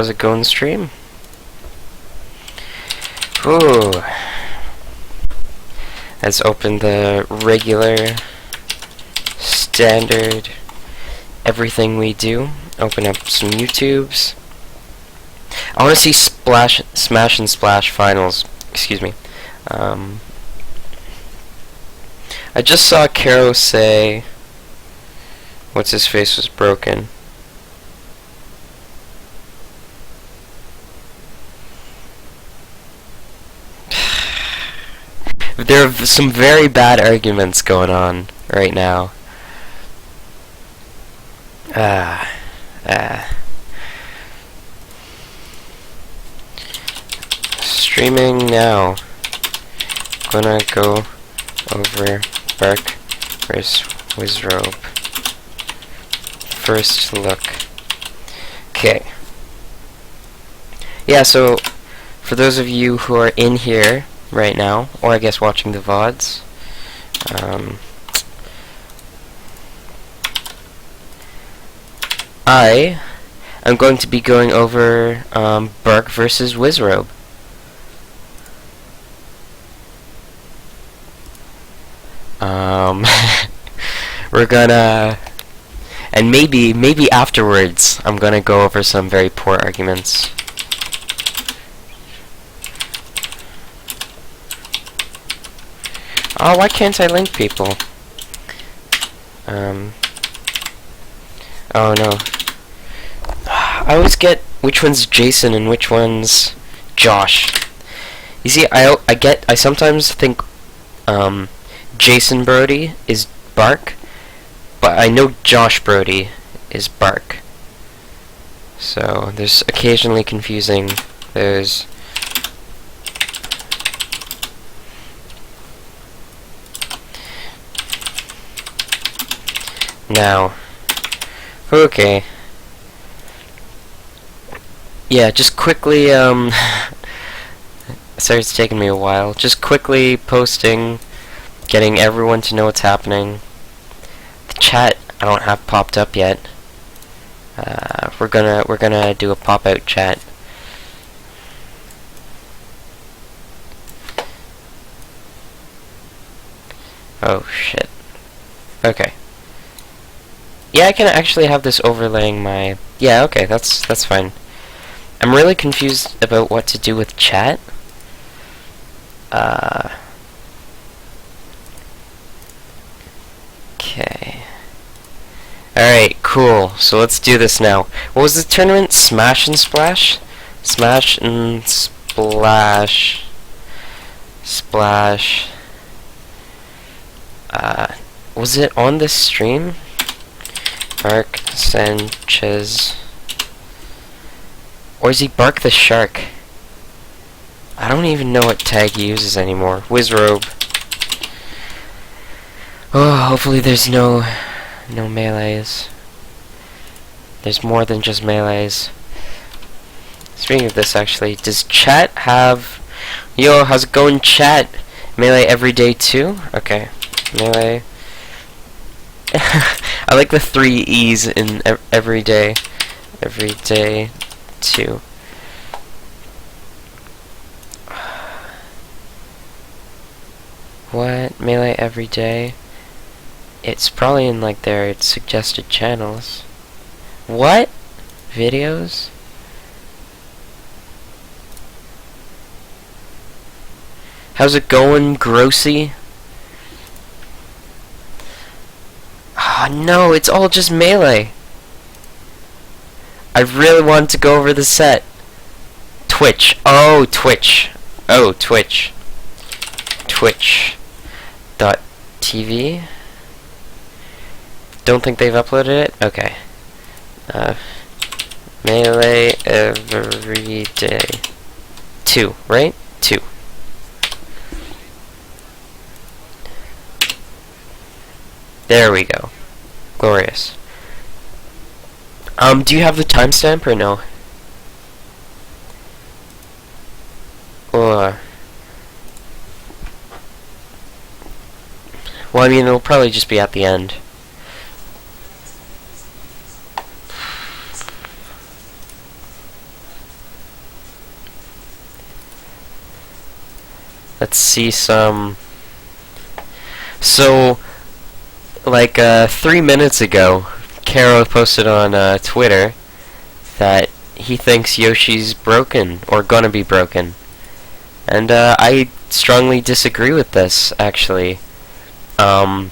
How's it going, stream? Ooh. Let's open the regular, standard, everything we do. Open up some YouTubes. I want to see Smash and Splash finals. Excuse me. I just saw Caro say, what's his face was broken. There are some very bad arguments going on right now. Streaming now. Gonna go over Bark vs. Wizrobe. First look. Okay. Yeah, so for those of you who are in here right now, or I guess watching the VODs, I am going to be going over Bark vs. Wizrobe. We're gonna, and maybe afterwards, I'm gonna go over some very poor arguments. Oh, why can't I link people? Oh no. I always get which one's Jason and which one's Josh. You see, I sometimes think Jason Brody is Bark, but I know Josh Brody is Bark. So there's occasionally confusing those. Now, okay. Yeah, just quickly, sorry it's taken me a while. Just quickly posting, getting everyone to know what's happening. The chat I don't have popped up yet. We're gonna do a pop-out chat. Oh shit. Okay. Yeah, I can actually have this overlaying my... Yeah, okay, that's fine. I'm really confused about what to do with chat. Okay. Alright, cool. So let's do this now. What was the tournament? Smash and Splash? Smash and Splash. Splash. Was it on this stream? Bark Sanchez. Or is he Bark the Shark? I don't even know what tag he uses anymore. Wizrobe. Oh, hopefully there's no melees. There's more than just melees. Speaking of this, actually, does chat have... Yo, how's it going, chat? Melee every day too? Okay. Melee. I like the 3 E's in every day. Every day too. What? Melee every day? It's probably in like their suggested channels. What? Videos? How's it going, Grossy? Ah, no, it's all just Melee. I really want to go over the set. Twitch. Oh, Twitch. Oh, Twitch. Twitch.tv. Don't think they've uploaded it? Okay. Melee every day. 2, right? 2. There we go. Glorious. Do you have the timestamp or no? Or... Well, I mean, it'll probably just be at the end. Let's see some. So, like 3 minutes ago, Karo posted on Twitter that he thinks Yoshi's broken or gonna be broken, and I strongly disagree with this, actually. But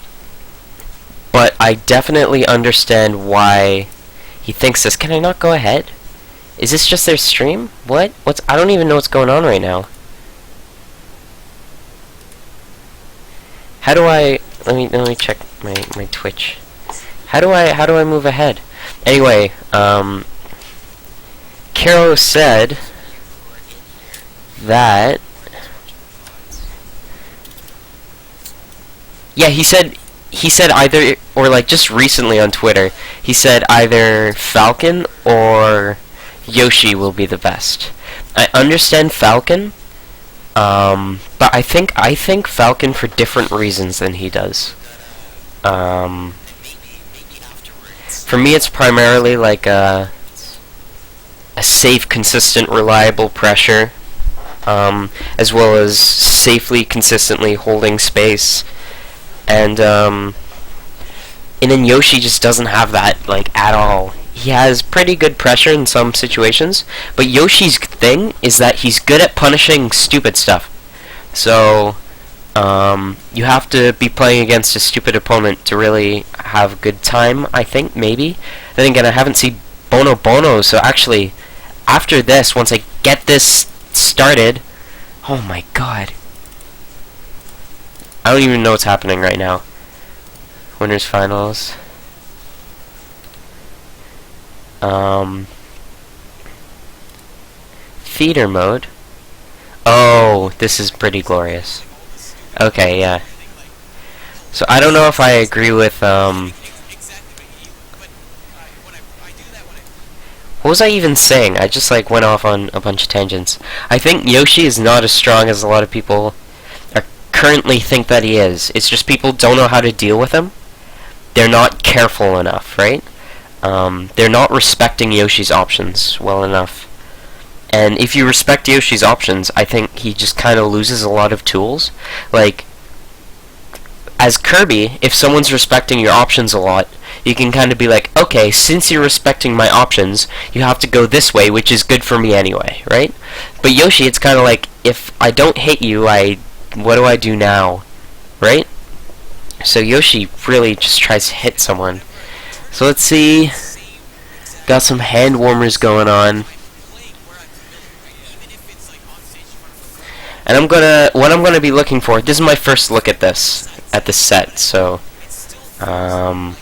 I definitely understand why he thinks this. Can I not go ahead? Is this just their stream? What? I don't even know what's going on right now. How do I let me check my Twitch. How do I move ahead? Anyway, Karo said that yeah, he said either, or like just recently on Twitter, he said either Falcon or Yoshi will be the best. I understand Falcon, but I think Falcon for different reasons than he does. For me, it's primarily like a safe, consistent, reliable pressure, as well as safely, consistently holding space. And then Yoshi just doesn't have that, like, at all. He has pretty good pressure in some situations, but Yoshi's thing is that he's good at punishing stupid stuff. So, you have to be playing against a stupid opponent to really have a good time, I think, maybe. Then again, I haven't seen Bono Bono, so actually, after this, once I get this started, oh my god. I don't even know what's happening right now. Winners finals. Theater mode. Oh, this is pretty glorious. Okay, yeah. So I don't know if I agree with what was I even saying? I just like went off on a bunch of tangents. I think Yoshi is not as strong as a lot of people currently think that he is. It's just people don't know how to deal with him. They're not careful enough, right? They're not respecting Yoshi's options well enough. And if you respect Yoshi's options, I think he just kind of loses a lot of tools. Like, as Kirby, if someone's respecting your options a lot, you can kind of be like, okay, since you're respecting my options, you have to go this way, which is good for me anyway, right? But Yoshi, it's kind of like, if I don't hit you, what do I do now? Right? So Yoshi really just tries to hit someone. So let's see. Got some hand warmers going on. And what I'm gonna be looking for, this is my first look at this set, so I'll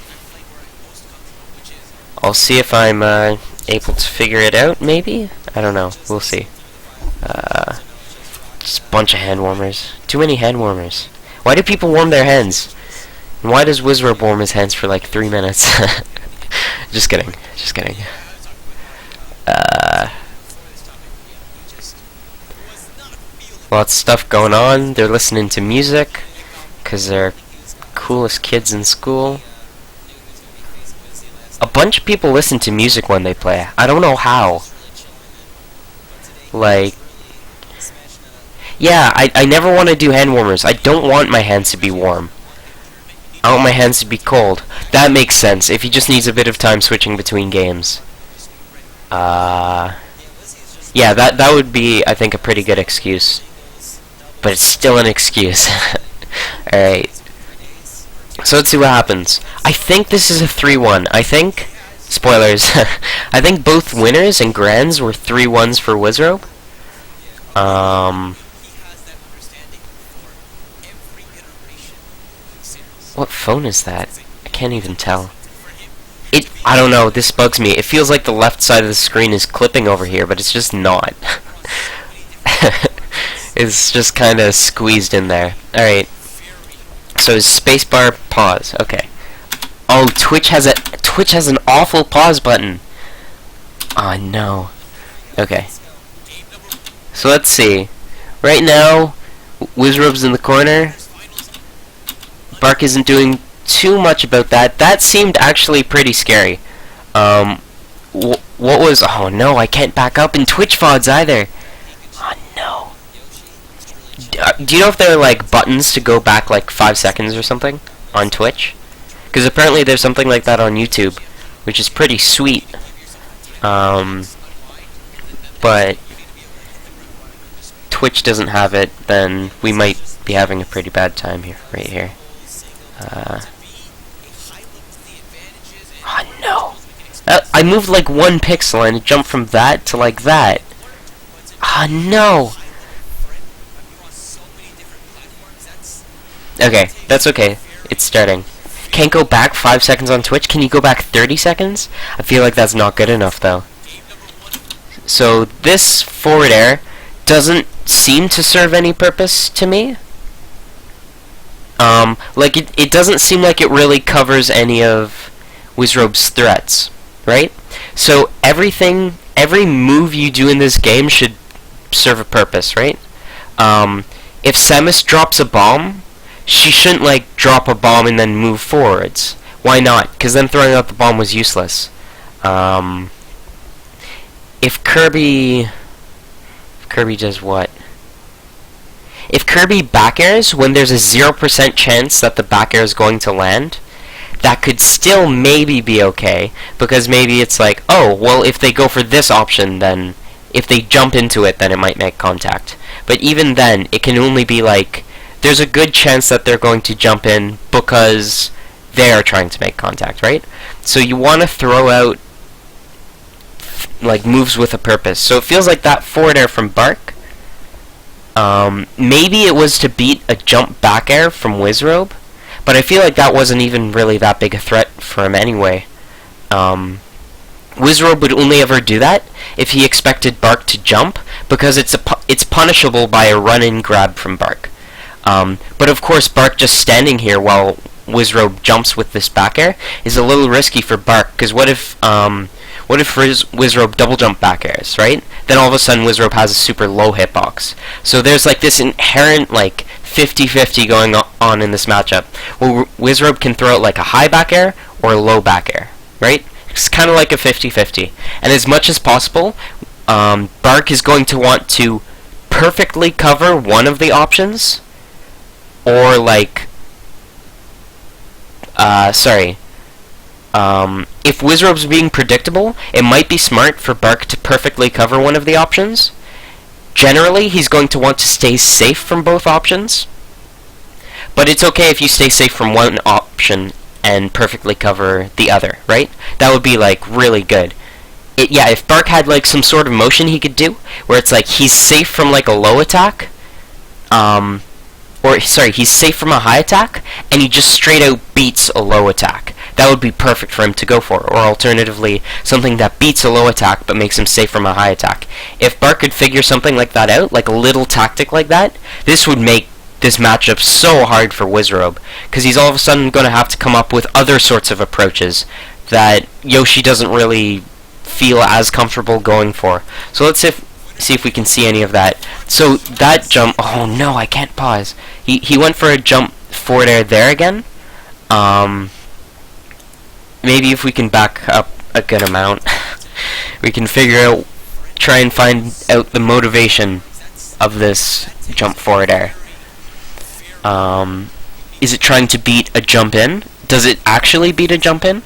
see if I'm able to figure it out, maybe? I don't know, we'll see. Just a bunch of hand warmers. Too many hand warmers. Why do people warm their hands? And why does Wizrobe warm his hands for like 3 minutes? Just kidding. Just kidding. Lots of stuff going on. They're listening to music because they're coolest kids in school. A bunch of people listen to music when they play. I don't know how. Like, yeah, I never want to do hand warmers. I don't want my hands to be warm. I want my hands to be cold. That makes sense if he just needs a bit of time switching between games. Yeah, that would be, I think, a pretty good excuse. But it's still an excuse. Alright. So let's see what happens. I think this is a 3-1. I think, spoilers, I think both winners and grands were 3-1s for Wizrobe. What phone is that? I can't even tell. I don't know, this bugs me. It feels like the left side of the screen is clipping over here, but it's just not. It's just kind of squeezed in there. Alright. So spacebar pause. Okay. Oh, Twitch has an awful pause button. Oh no. Okay. So let's see. Right now, Wizrobe's in the corner. Bark isn't doing too much about that. That seemed actually pretty scary. What was... Oh no, I can't back up in Twitch VODs either. Oh no. do you know if there are like buttons to go back like 5 seconds or something on Twitch? Because apparently there's something like that on YouTube, which is pretty sweet. But Twitch doesn't have it, then we might be having a pretty bad time here, right here. Oh no! I moved like 1 pixel and it jumped from that to like that. Ah no! Okay, that's okay. It's starting. Can't go back 5 seconds on Twitch? Can you go back 30 seconds? I feel like that's not good enough though. So this forward air doesn't seem to serve any purpose to me. Like it doesn't seem like it really covers any of Wizrobe's threats, right? So every move you do in this game should serve a purpose, right? If Samus drops a bomb, she shouldn't like drop a bomb and then move forwards. Why not? Because then throwing out the bomb was useless. If Kirby does what? If Kirby back airs when there's a 0% chance that the back air is going to land, that could still maybe be okay, because maybe it's like, oh, well, if they go for this option, then if they jump into it, then it might make contact. But even then, it can only be like, there's a good chance that they're going to jump in because they are trying to make contact, right? So you want to throw out like moves with a purpose. So it feels like that forward air from Bark. Maybe it was to beat a jump back air from Wizrobe, but I feel like that wasn't even really that big a threat for him anyway. Wizrobe would only ever do that if he expected Bark to jump, because it's punishable by a run-in grab from Bark. But of course, Bark just standing here while Wizrobe jumps with this back air is a little risky for Bark, because what if Wizrobe double jump back airs, right? Then all of a sudden Wizrobe has a super low hitbox. So there's like this inherent like 50-50 going on in this matchup, where Wizrobe can throw out like a high back air or a low back air, right? It's kind of like a 50-50. And as much as possible, Bark is going to want to perfectly cover one of the options, or like, if Wizrobe's being predictable, it might be smart for Bark to perfectly cover one of the options. Generally, he's going to want to stay safe from both options, but it's okay if you stay safe from one option and perfectly cover the other, right? That would be like really good. Yeah, if Bark had like some sort of motion he could do, where it's like he's safe from like a low attack, he's safe from a high attack, and he just straight out beats a low attack. That would be perfect for him to go for. Or alternatively, something that beats a low attack but makes him safe from a high attack. If Bark could figure something like that out, like a little tactic like that, this would make this matchup so hard for Wizrobe, because he's all of a sudden going to have to come up with other sorts of approaches that Yoshi doesn't really feel as comfortable going for. So let's see if we can see any of that. So that jump, oh no, I can't pause. He went for a jump forward air there again. Maybe if we can back up a good amount, we can try and find out the motivation of this jump forward air. Is it trying to beat a jump in? Does it actually beat a jump in?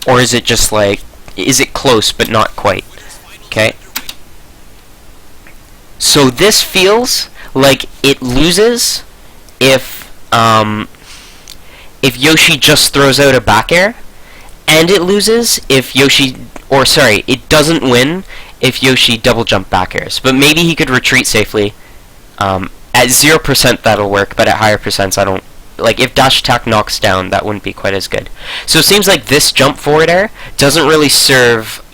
Or is it just like, is it close but not quite? Okay. So this feels like it loses if Yoshi just throws out a back air, and it loses if it doesn't win if Yoshi double jump back airs. But maybe he could retreat safely. At 0% that'll work, but at higher percents I don't. Like, if dash attack knocks down, that wouldn't be quite as good. So it seems like this jump forward air doesn't really serve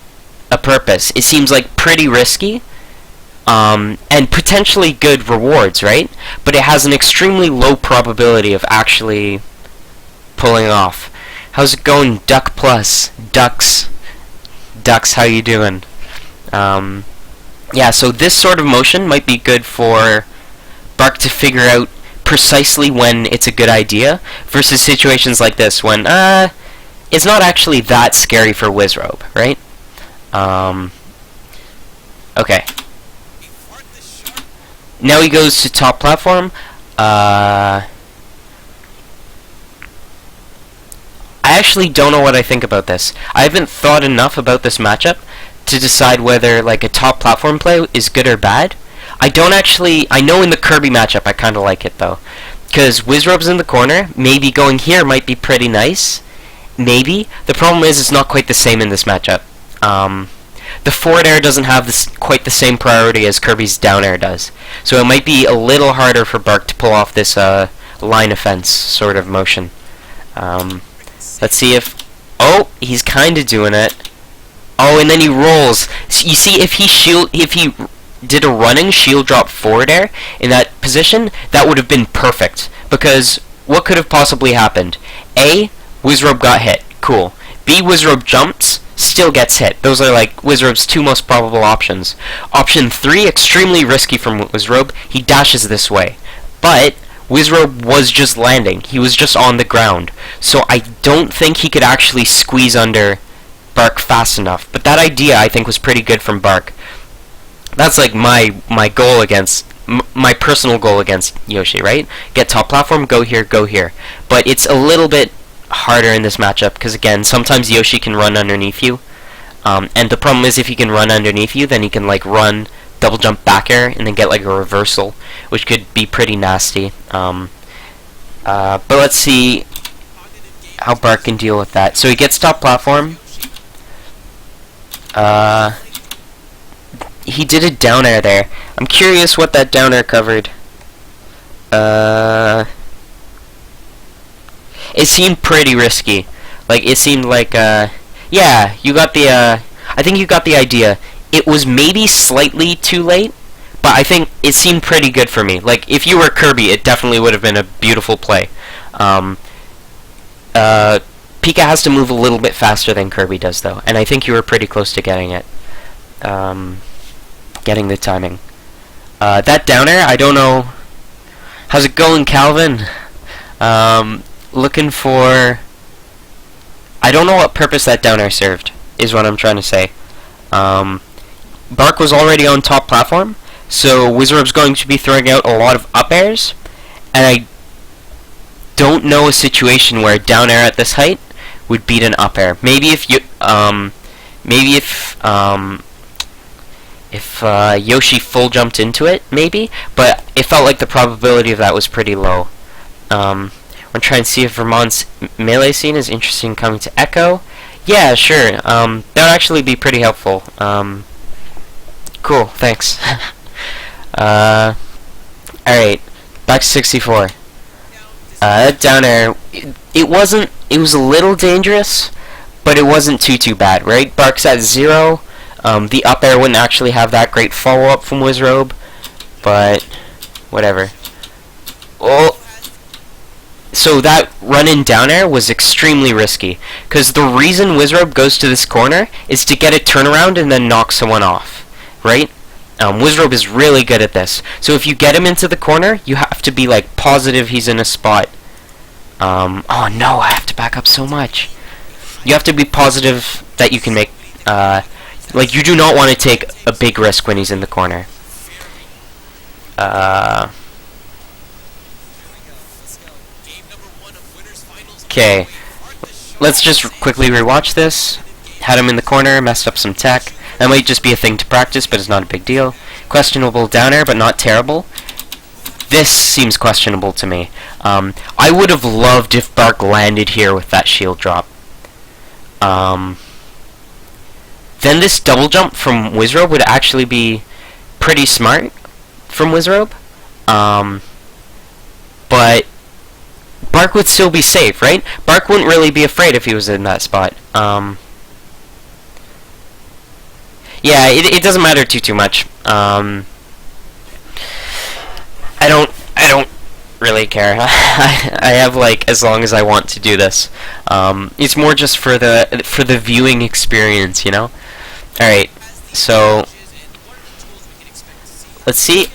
a purpose. It seems like pretty risky, and potentially good rewards, right? But it has an extremely low probability of actually pulling off. How's it going, Duck Plus? Ducks, how you doing? Yeah, so this sort of motion might be good for Bark to figure out precisely when it's a good idea, versus situations like this when it's not actually that scary for Wizrobe, right? Okay. Now he goes to top platform. I actually don't know what I think about this. I haven't thought enough about this matchup to decide whether like a top platform play is good or bad. I know in the Kirby matchup I kind of like it though. Because Wizrobe's in the corner, maybe going here might be pretty nice. Maybe. The problem is it's not quite the same in this matchup. The forward air doesn't have quite the same priority as Kirby's down air does. So it might be a little harder for Bark to pull off this line offense sort of motion. Let's see if... Oh, he's kind of doing it. Oh, and then he rolls. So you see, if he did a running shield drop forward air in that position, that would have been perfect. Because what could have possibly happened? A, Wizrobe got hit. Cool. B, Wizrobe jumps, still gets hit. Those are like Wizrobe's two most probable options. Option 3, extremely risky from Wizrobe. He dashes this way. But Wizrobe was just landing. He was just on the ground. So I don't think he could actually squeeze under Bark fast enough. But that idea, I think, was pretty good from Bark. That's like my goal against... my personal goal against Yoshi, right? Get top platform, go here, go here. But it's a little bit harder in this matchup, because again, sometimes Yoshi can run underneath you. And the problem is if he can run underneath you, then he can like run double jump back air and then get like a reversal, which could be pretty nasty. But let's see how Bark can deal with that. So he gets top platform. He did a down air there. I'm curious what that down air covered. It seemed pretty risky. Like, it seemed like, yeah, you got the, I think you got the idea. It was maybe slightly too late, but I think it seemed pretty good for me. Like, if you were Kirby, it definitely would have been a beautiful play. Pika has to move a little bit faster than Kirby does, though, and I think you were pretty close to getting it. Getting the timing. That down air, I don't know. How's it going, Calvin? Looking for... I don't know what purpose that down air served, is what I'm trying to say. Bark was already on top platform, so Wizrobe's going to be throwing out a lot of up airs, and I don't know a situation where a down air at this height would beat an up air. Maybe if you, if Yoshi full jumped into it, maybe, but it felt like the probability of that was pretty low. I'm trying to see if Vermont's melee scene is interesting coming to Echo. Yeah, sure. That would actually be pretty helpful. Cool, thanks. Alright, back to 64. That down air, it was a little dangerous, but it wasn't too bad, right? Bark's at 0. The up air wouldn't actually have that great follow-up from Wizrobe, but whatever. Well, so that run-in down air was extremely risky, because the reason Wizrobe goes to this corner is to get a turnaround and then knock someone off, right? Wizrobe is really good at this. So if you get him into the corner, you have to be like positive he's in a spot. Oh no, I have to back up so much. You have to be positive that you can make, like, you do not want to take a big risk when he's in the corner. Okay, let's just quickly rewatch this. Had him in the corner, messed up some tech. That might just be a thing to practice, but it's not a big deal. Questionable down air, but not terrible. This seems questionable to me. I would have loved if Bark landed here with that shield drop. Then this double jump from Wizrobe would actually be pretty smart from Wizrobe. But Bark would still be safe, right? Bark wouldn't really be afraid if he was in that spot. Yeah, it doesn't matter too much. I don't really care. I have like as long as I want to do this. It's more just for the viewing experience, you know. All right, so let's see.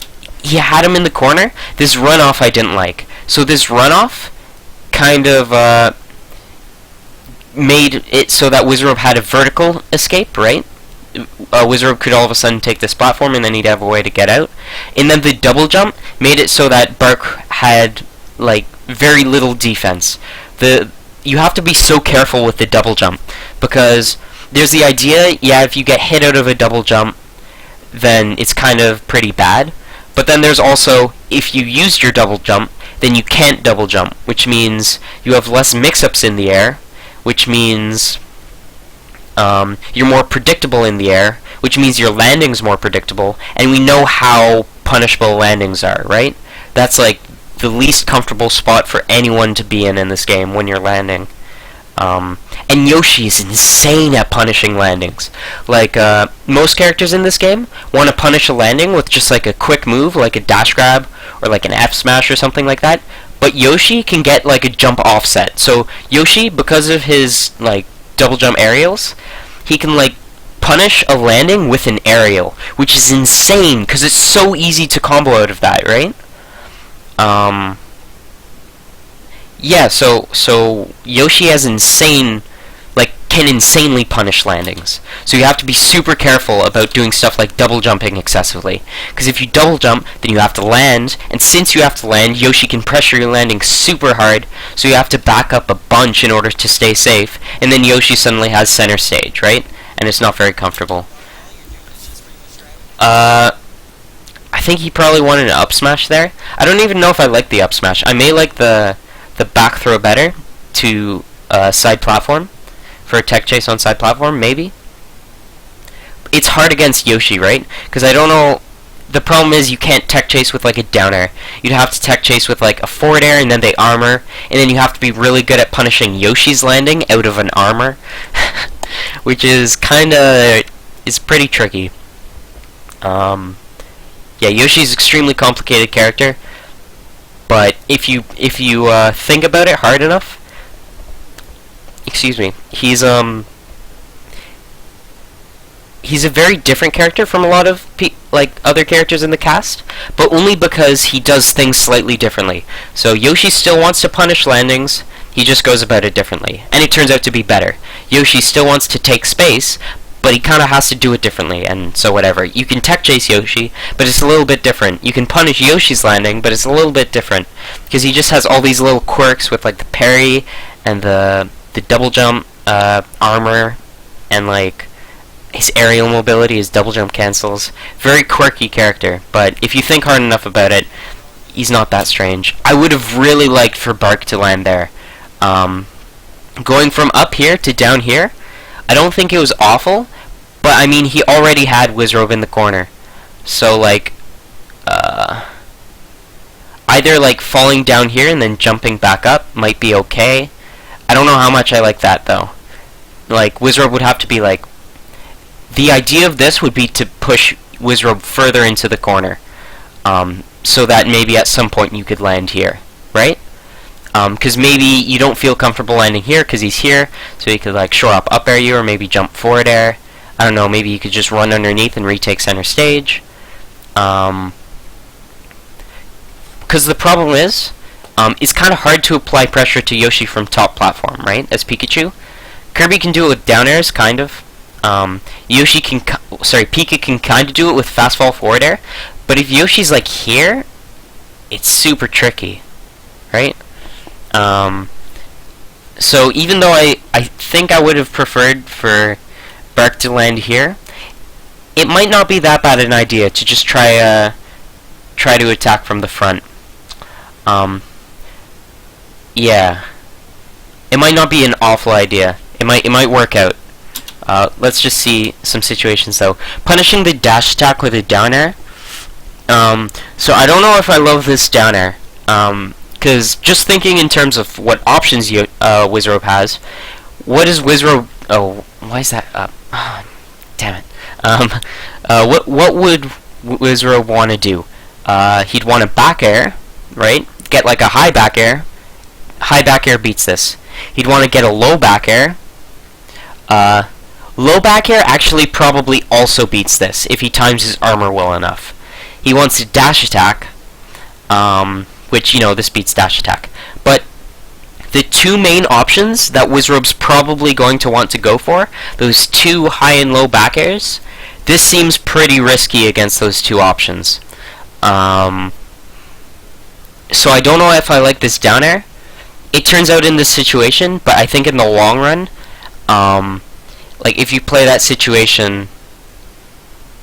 He had him in the corner. This runoff I didn't like. So this runoff kind of made it so that Wizrobe had a vertical escape, right? Wizrobe could all of a sudden take this platform, and then he'd have a way to get out. And then the double jump made it so that Bark had like very little defense. You have to be so careful with the double jump, because there's the idea, yeah, if you get hit out of a double jump, then it's kind of pretty bad. But then there's also, if you used your double jump, then you can't double jump, which means you have less mix-ups in the air, which means you're more predictable in the air, which means your landing's more predictable, and we know how punishable landings are, right? That's like the least comfortable spot for anyone to be in this game when you're landing. And Yoshi is insane at punishing landings. Like, most characters in this game want to punish a landing with just like a quick move, like a dash grab, or like an F smash or something like that. But Yoshi can get like a jump offset. So Yoshi, because of his like double jump aerials, he can like punish a landing with an aerial, which is insane because it's so easy to combo out of that, right? Yeah, so Yoshi has can insanely punish landings. So you have to be super careful about doing stuff like double jumping excessively. Because if you double jump, then you have to land, and since you have to land, Yoshi can pressure your landing super hard, so you have to back up a bunch in order to stay safe, and then Yoshi suddenly has center stage, right? And it's not very comfortable. I think he probably wanted an up smash there. I don't even know if I like the up smash. I may like the back throw better to side platform. For a tech chase on side platform, maybe. It's hard against Yoshi, right? Because I don't know. The problem is you can't tech chase with like a down air. You'd have to tech chase with like a forward air, and then they armor, and then you have to be really good at punishing Yoshi's landing out of an armor, which is pretty tricky. Yeah, Yoshi's extremely complicated character, but if you think about it hard enough. Excuse me. He's a very different character from a lot of other characters in the cast, but only because he does things slightly differently. So Yoshi still wants to punish landings, he just goes about it differently, and it turns out to be better. Yoshi still wants to take space, but he kind of has to do it differently, and so whatever. You can tech chase Yoshi, but it's a little bit different. You can punish Yoshi's landing, but it's a little bit different, because he just has all these little quirks with like the parry and the double jump armor, and like his aerial mobility, his double jump cancels. Very quirky character, but if you think hard enough about it, he's not that strange. I would have really liked for Bark to land there. Going from up here to down here, I don't think it was awful, but I mean he already had Wizrobe in the corner, so like either like falling down here and then jumping back up might be okay. I don't know how much I like that, though. Like, Wizrobe would have to be, like... The idea of this would be to push Wizrobe further into the corner. So that maybe at some point you could land here, right? Because maybe you don't feel comfortable landing here because he's here, so you could, like, shore up air you, or maybe jump forward air. I don't know, maybe you could just run underneath and retake center stage. Because the problem is... it's kind of hard to apply pressure to Yoshi from top platform, right? As Pikachu, Kirby can do it with down airs, kind of. Pika can kind of do it with fast fall forward air. But if Yoshi's like here, it's super tricky, right? So even though I think I would have preferred for Bark to land here, it might not be that bad an idea to just try to attack from the front. Yeah, it might not be an awful idea. It might work out. Let's just see some situations though. Punishing the dash attack with a down air. So I don't know if I love this down air. Because just thinking in terms of what options Wizrobe has, what is Wizrobe? Oh, why is that up? Damn it. What would Wizrobe want to do? He'd want a back air, right? Get like a high back air. High back air beats this. He'd want to get a low back air. Low back air actually probably also beats this if he times his armor well enough. He wants a dash attack, which, you know, this beats dash attack. But the two main options that Wizrobe's probably going to want to go for, those two high and low back airs, This seems pretty risky against those two options. So I don't know if I like this down air. It turns out in this situation, but I think in the long run, like if you play that situation,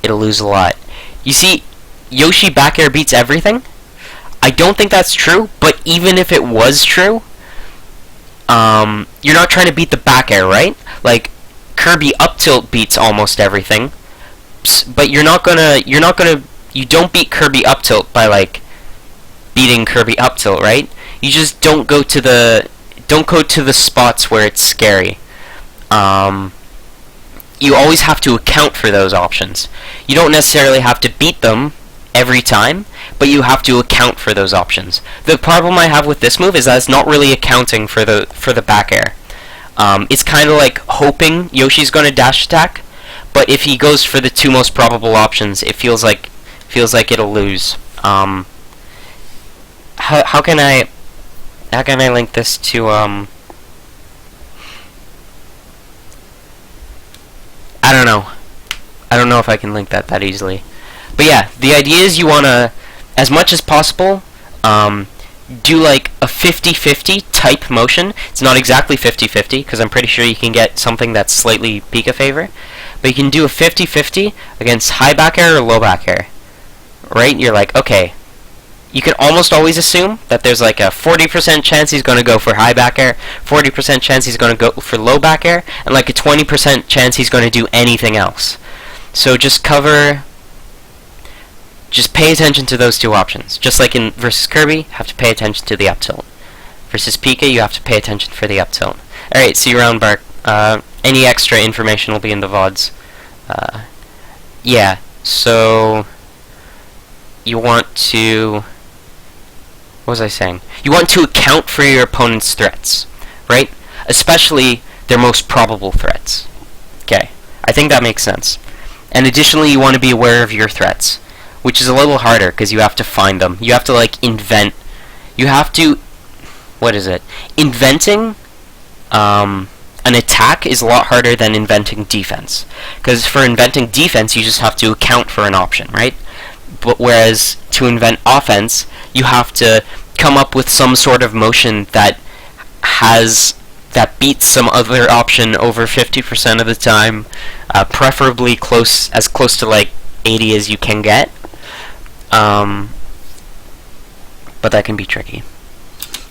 it'll lose a lot. You see, Yoshi back air beats everything. I don't think that's true, but even if it was true, you're not trying to beat the back air, right? Like Kirby up tilt beats almost everything, but you don't beat Kirby up tilt by like beating Kirby up tilt, right? You just don't go to the spots where it's scary. You always have to account for those options. You don't necessarily have to beat them every time, but you have to account for those options. The problem I have with this move is that it's not really accounting for the back air. It's kind of like hoping Yoshi's going to dash attack, but if he goes for the two most probable options, it feels like it'll lose. How can I link this to I don't know if I can link that easily. But yeah, the idea is you want to, as much as possible, do like a 50-50 type motion. It's not exactly 50-50, because I'm pretty sure you can get something that's slightly Pika favor. But you can do a 50-50 against high back air or low back air. Right? You're like, okay. You can almost always assume that there's like a 40% chance he's going to go for high back air, 40% chance he's going to go for low back air, and like a 20% chance he's going to do anything else. So just pay attention to those two options. Just like in versus Kirby, you have to pay attention to the up tilt. Versus Pika, you have to pay attention for the up tilt. Alright, see you around, Bark. Any extra information will be in the VODs. Yeah, so you want to... What was I saying? You want to account for your opponent's threats, right? Especially their most probable threats. Okay, I think that makes sense. And additionally, you want to be aware of your threats, which is a little harder because you have to find them. You have to like invent. You have to. What is it? Inventing an attack is a lot harder than inventing defense. Because for inventing defense, you just have to account for an option, right? But whereas to invent offense, you have to come up with some sort of motion that beats some other option over 50% of the time, preferably as close to like 80 as you can get. But that can be tricky.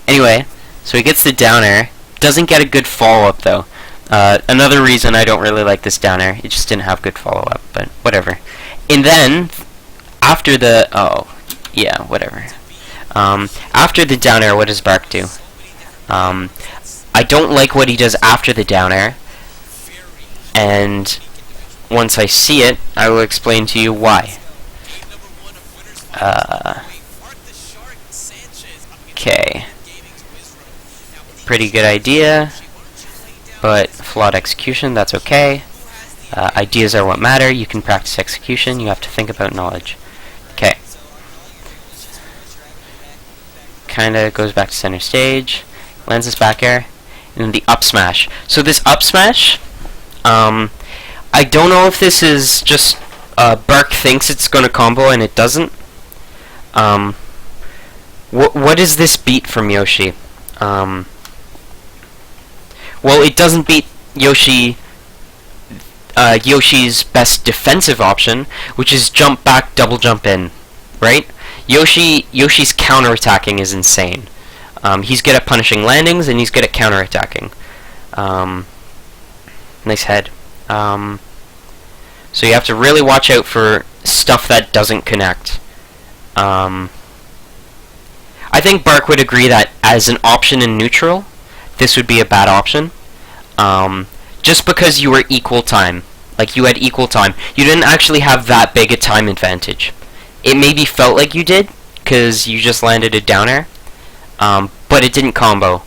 Anyway, so he gets the down air. Doesn't get a good follow-up though. Another reason I don't really like this down air, it just didn't have good follow-up, but whatever. And then after the after the down air, what does Bark do? I don't like what he does after the down air, and once I see it, I will explain to you why. Okay. Pretty good idea, but flawed execution, that's okay. Ideas are what matter. You can practice execution, you have to think about knowledge. Okay. Kinda goes back to center stage, lands this back air, and then the up smash. So this up smash, I don't know if this is just Bark thinks it's gonna combo and it doesn't. What is this beat from Yoshi? Well, it doesn't beat Yoshi's best defensive option, which is jump back, double jump in, right? Yoshi's counterattacking is insane. He's good at punishing landings, and he's good at counterattacking. Nice head. So you have to really watch out for stuff that doesn't connect. I think Bark would agree that as an option in neutral, this would be a bad option. Just because you were equal time. Like, you had equal time. You didn't actually have that big a time advantage. It maybe felt like you did, because you just landed a down air, but it didn't combo.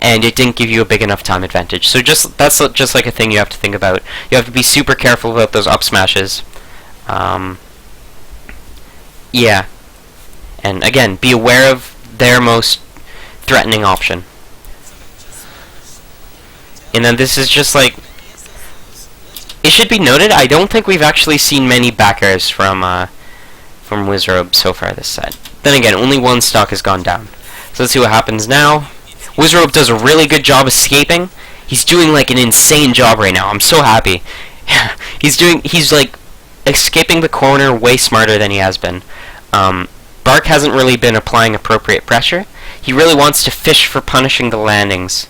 And it didn't give you a big enough time advantage. So that's just like a thing you have to think about. You have to be super careful about those up smashes. Yeah. And again, be aware of their most threatening option. And then this is just like... It's should be noted, I don't think we've actually seen many back airs from Wizrobe so far this set. Then again, only one stock has gone down. So let's see what happens now. Wizrobe does a really good job escaping. He's doing like an insane job right now. I'm so happy. he's like escaping the corner way smarter than he has been. Bark hasn't really been applying appropriate pressure. He really wants to fish for punishing the landings.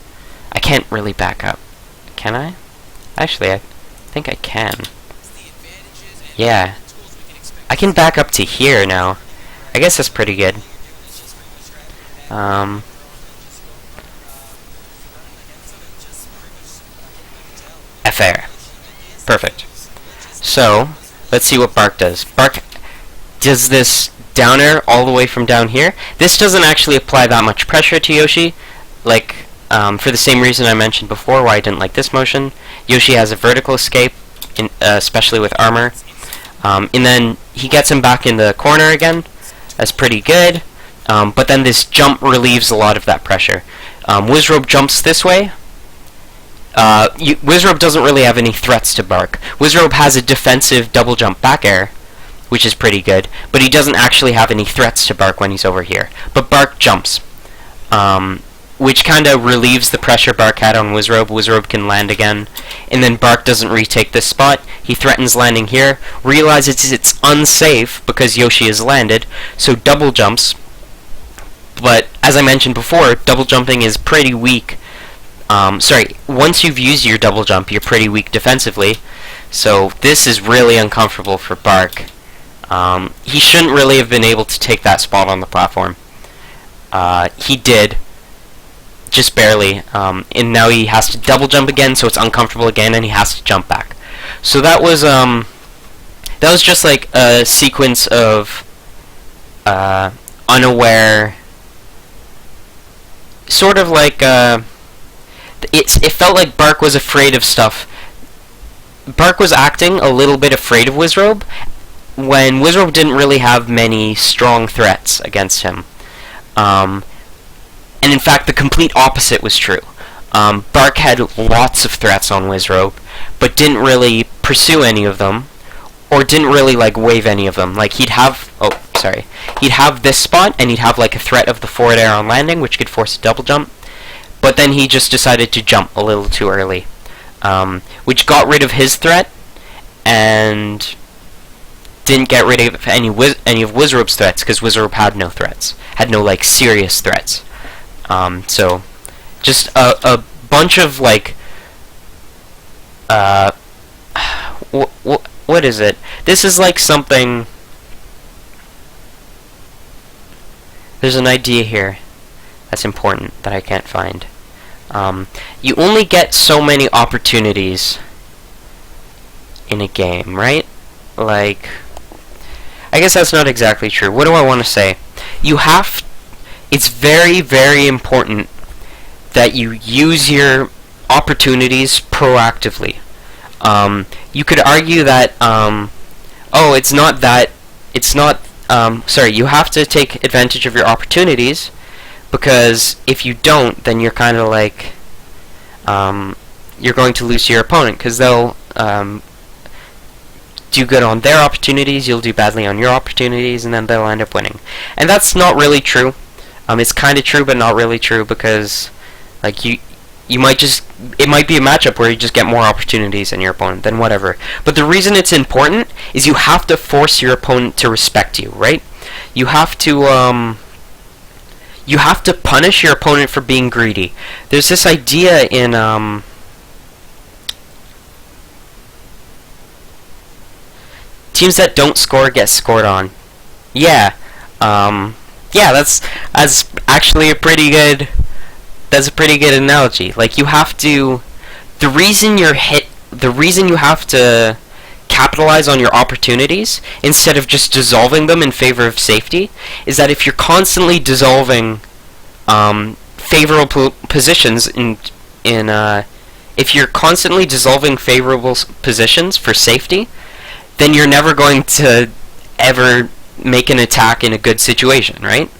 I can't really back up. Can I? Actually, I think I can. Yeah. I can back up to here now. I guess that's pretty good. Fair. Perfect. So, let's see what Bark does. Bark does this down air all the way from down here. This doesn't actually apply that much pressure to Yoshi, like, for the same reason I mentioned before why I didn't like this motion. Yoshi has a vertical escape, especially with armor. And then he gets him back in the corner again. That's pretty good. But then this jump relieves a lot of that pressure. Wizrobe jumps this way. Wizrobe doesn't really have any threats to Bark. Wizrobe has a defensive double jump back air, which is pretty good, but he doesn't actually have any threats to Bark when he's over here. But Bark jumps, which kind of relieves the pressure Bark had on Wizrobe. Wizrobe can land again, and then Bark doesn't retake this spot. He threatens landing here, realizes it's unsafe because Yoshi has landed, so double jumps. But as I mentioned before, double jumping is pretty weak. Once you've used your double jump, you're pretty weak defensively. So this is really uncomfortable for Bark. He shouldn't really have been able to take that spot on the platform. He did, just barely. And now he has to double jump again, so it's uncomfortable again, and he has to jump back. So that was just like a sequence of unaware, sort of like it felt like Bark was afraid of stuff. Bark was acting a little bit afraid of Wizrobe when Wizrobe didn't really have many strong threats against him. And in fact, the complete opposite was true. Bark had lots of threats on Wizrobe, but didn't really pursue any of them, or didn't really like wave any of them. Like he'd have this spot, and he'd have like a threat of the forward air on landing, which could force a double jump. But then he just decided to jump a little too early, which got rid of his threat, and didn't get rid of any of Wizrobe's threats, because Wizrobe had no threats, had no like serious threats. So just a bunch of like what is it? This is like something. There's an idea here that's important that I can't find. You only get so many opportunities in a game, right? Like, I guess that's not exactly true. What do I want to say? It's very, very important that you use your opportunities proactively. You could argue that, you have to take advantage of your opportunities, because if you don't, then you're kind of like, you're going to lose to your opponent, because they'll do good on their opportunities, you'll do badly on your opportunities, and then they'll end up winning. And that's not really true. It's kind of true, but not really true, because like it might be a matchup where you just get more opportunities than your opponent, then whatever. But the reason it's important is you have to force your opponent to respect you, right? You have to punish your opponent for being greedy. There's this idea in teams that don't score get scored on. Yeah, that's actually a pretty good. That's a pretty good analogy. Like, you have to. The reason you have to capitalize on your opportunities instead of just dissolving them in favor of safety is that if you're constantly dissolving favorable positions if you're constantly dissolving favorable positions for safety, then you're never going to ever make an attack in a good situation, right?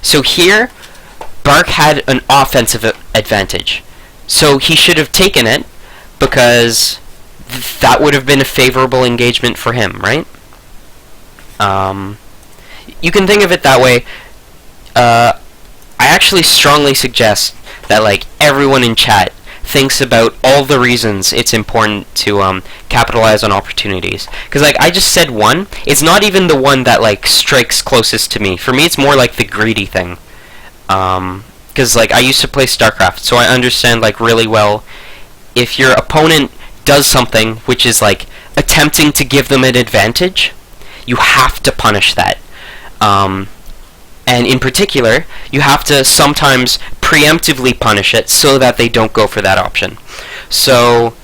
So here, Bark had an offensive advantage. So he should have taken it, because that would have been a favorable engagement for him, right? You can think of it that way. I actually strongly suggest that like everyone in chat thinks about all the reasons it's important to capitalize on opportunities. Because like I just said one, it's not even the one that like strikes closest to me. For me, it's more like the greedy thing. Because like I used to play StarCraft, so I understand like really well if your opponent does something which is like attempting to give them an advantage, you have to punish that. And in particular, you have to sometimes preemptively punish it so that they don't go for that option. So,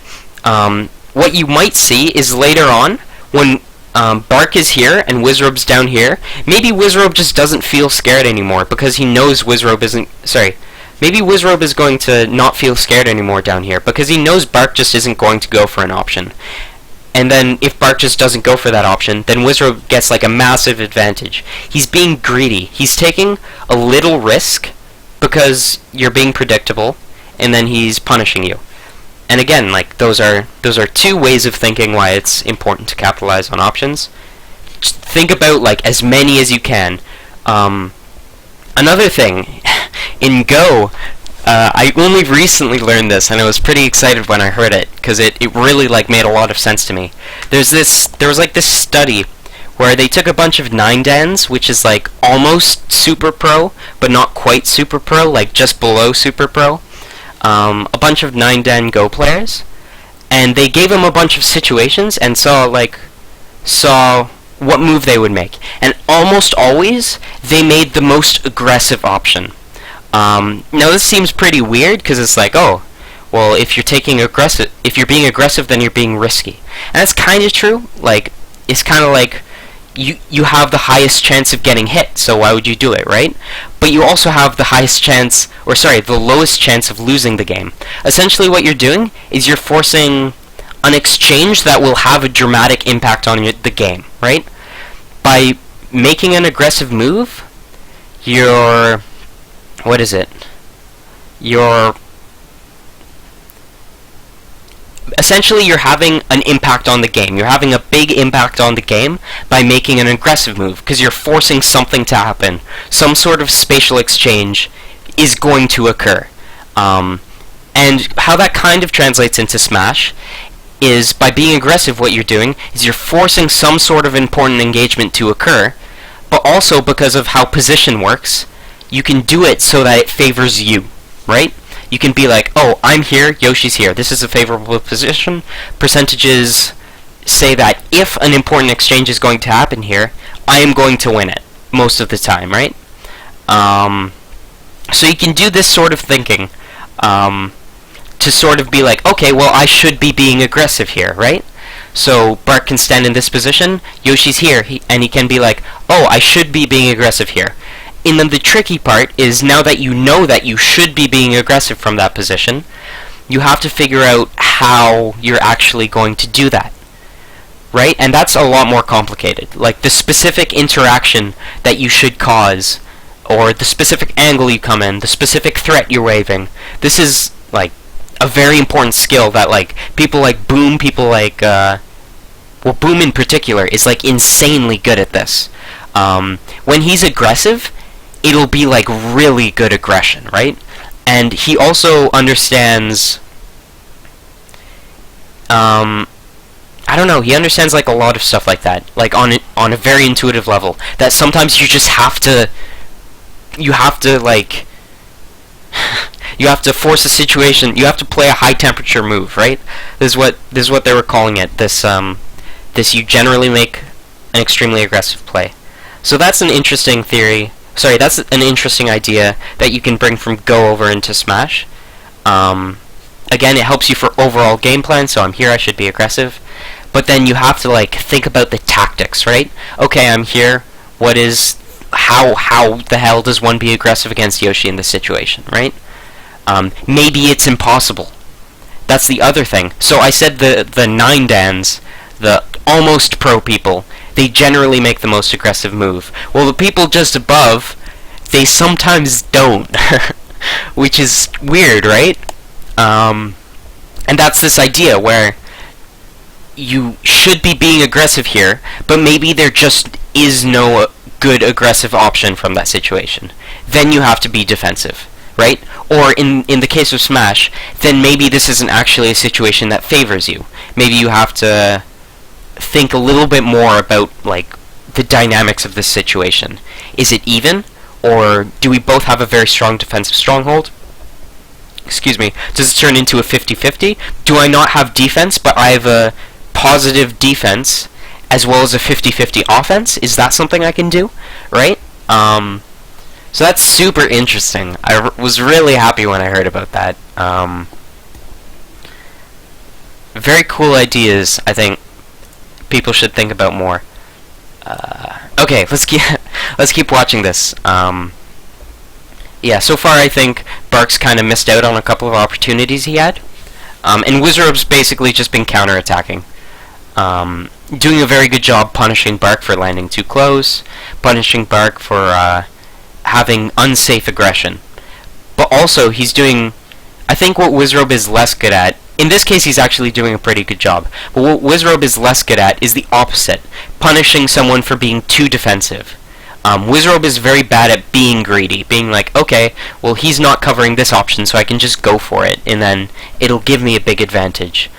what you might see is later on, when Bark is here and Wizrobe's down here, maybe Wizrobe just doesn't feel scared anymore because he knows Wizrobe isn't... Sorry. Maybe Wizrobe is going to not feel scared anymore down here because he knows Bark just isn't going to go for an option. And then if Bark just doesn't go for that option, then Wizrobe gets like a massive advantage. He's being greedy. He's taking a little risk because you're being predictable, and then he's punishing you. And again, like those are two ways of thinking why it's important to capitalize on options. Just think about like as many as you can. Another thing, in Go, I only recently learned this, and I was pretty excited when I heard it, because it really like made a lot of sense to me. There was like this study where they took a bunch of 9dans, which is like almost super pro, but not quite super pro, like just below super pro. A bunch of 9dan Go players, and they gave them a bunch of situations and saw what move they would make, and almost always they made the most aggressive option. Now this seems pretty weird because it's like, oh, well, if you're being aggressive, then you're being risky, and that's kind of true. Like, it's kind of like you have the highest chance of getting hit, so why would you do it, right? But you also have the the lowest chance of losing the game. Essentially, what you're doing is you're forcing an exchange that will have a dramatic impact on the game, right? By making an aggressive move, you're essentially you're having an impact on the game. You're having a big impact on the game by making an aggressive move, because you're forcing something to happen. Some sort of spatial exchange is going to occur. And how that kind of translates into Smash is by being aggressive, what you're doing is you're forcing some sort of important engagement to occur, but also because of how position works, you can do it so that it favors you, right? You can be like, oh, I'm here, Yoshi's here. This is a favorable position. Percentages say that if an important exchange is going to happen here, I am going to win it most of the time, right? So you can do this sort of thinking to sort of be like, okay, well, I should be being aggressive here, right? So Bark can stand in this position, Yoshi's here, and he can be like, oh, I should be being aggressive here. And then the tricky part is, now that you know that you should be being aggressive from that position, you have to figure out how you're actually going to do that, right? And that's a lot more complicated. Like, the specific interaction that you should cause, or the specific angle you come in, the specific threat you're waving, this is, like, a very important skill that, like, people like Boom, Boom in particular is, like, insanely good at this. When he's aggressive, it'll be like really good aggression, right? And he also understands, I don't know, he understands like a lot of stuff like that, like on a very intuitive level, that sometimes you just have to, like, you have to force a situation, you have to play a high temperature move, right? This is what they were calling it, this you generally make an extremely aggressive play. So that's an interesting theory. Sorry, that's an interesting idea that you can bring from Go over into Smash. Again, it helps you for overall game plan, so I'm here, I should be aggressive. But then you have to, like, think about the tactics, right? Okay, I'm here, how the hell does one be aggressive against Yoshi in this situation, right? Maybe it's impossible. That's the other thing. So I said the 9dans, the almost pro people, they generally make the most aggressive move. Well, the people just above, they sometimes don't, which is weird, right? And that's this idea where you should be being aggressive here, but maybe there just is no good aggressive option from that situation. Then you have to be defensive, right? Or in the case of Smash, then maybe this isn't actually a situation that favors you. Maybe you have to think a little bit more about, like, the dynamics of this situation. Is it even? Or do we both have a very strong defensive stronghold? Excuse me. Does it turn into a 50-50? Do I not have defense, but I have a positive defense as well as a 50-50 offense? Is that something I can do? Right? So that's super interesting. I was really happy when I heard about that. Very cool ideas, I think people should think about more. Okay, let's keep watching this. Yeah, so far I think Bark's kind of missed out on a couple of opportunities he had. And Wizard's basically just been counter-attacking. Doing a very good job punishing Bark for landing too close, punishing Bark for having unsafe aggression. But also, he's doing, I think what Wizrobe is less good at, in this case he's actually doing a pretty good job, but what Wizrobe is less good at is the opposite, punishing someone for being too defensive. Wizrobe is very bad at being greedy, being like, okay, well he's not covering this option so I can just go for it, and then it'll give me a big advantage.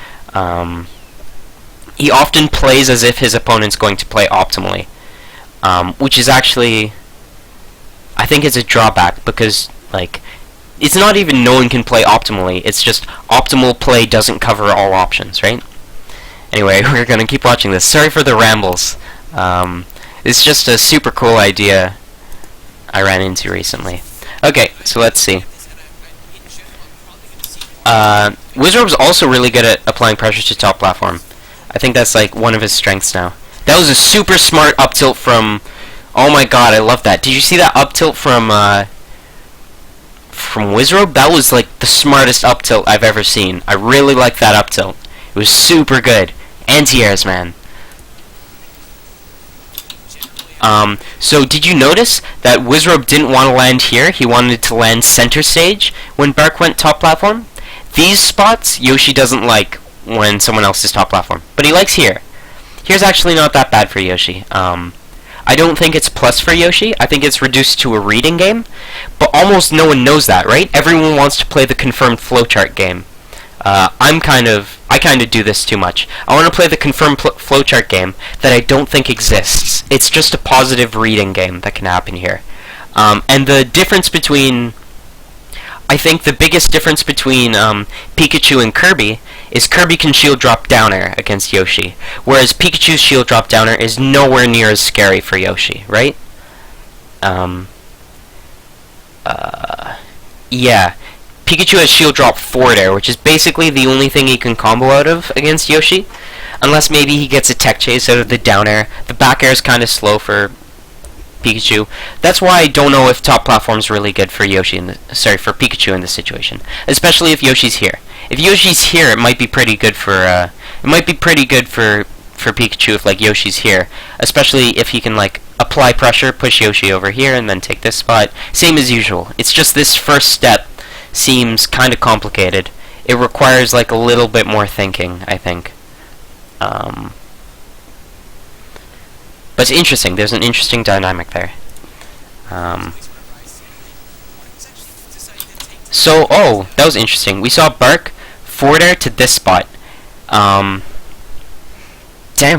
He often plays as if his opponent's going to play optimally, which is actually, I think it's a drawback, because, like, it's not even no one can play optimally, it's just optimal play doesn't cover all options, right? Anyway, we're gonna keep watching this. Sorry for the rambles. It's just a super cool idea I ran into recently. Okay, so let's see. Wizrobe's also really good at applying pressure to top platform. I think that's like one of his strengths now. That was a super smart up tilt from... Oh my god, I love that. Did you see that up tilt from Wizrobe? That was like the smartest up tilt I've ever seen. I really like that up tilt. It was super good. Anti-airs, man. So did you notice that Wizrobe didn't want to land here? He wanted to land center stage when Bark went top platform. These spots, Yoshi doesn't like when someone else is top platform, but he likes here. Here's actually not that bad for Yoshi. I don't think it's plus for Yoshi. I think it's reduced to a reading game, but almost no one knows that, right? Everyone wants to play the confirmed flowchart game. I kind of do this too much. I want to play the confirmed flowchart game that I don't think exists. It's just a positive reading game that can happen here. And the difference between... I think the biggest difference between Pikachu and Kirby is Kirby can shield drop down air against Yoshi, whereas Pikachu's shield drop down air is nowhere near as scary for Yoshi, right? Yeah. Pikachu has shield drop forward air, which is basically the only thing he can combo out of against Yoshi, unless maybe he gets a tech chase out of the down air. The back air is kind of slow for Pikachu. That's why I don't know if top platform's really good for Yoshi for Pikachu in this situation, especially if Yoshi's here. If Yoshi's here, it might be pretty good for Pikachu if like Yoshi's here, especially if he can like apply pressure, push Yoshi over here, and then take this spot. Same as usual. It's just this first step seems kind of complicated. It requires like a little bit more thinking, I think. But it's interesting. There's an interesting dynamic there. So, oh, that was interesting. We saw Bark forward air to this spot. Damn,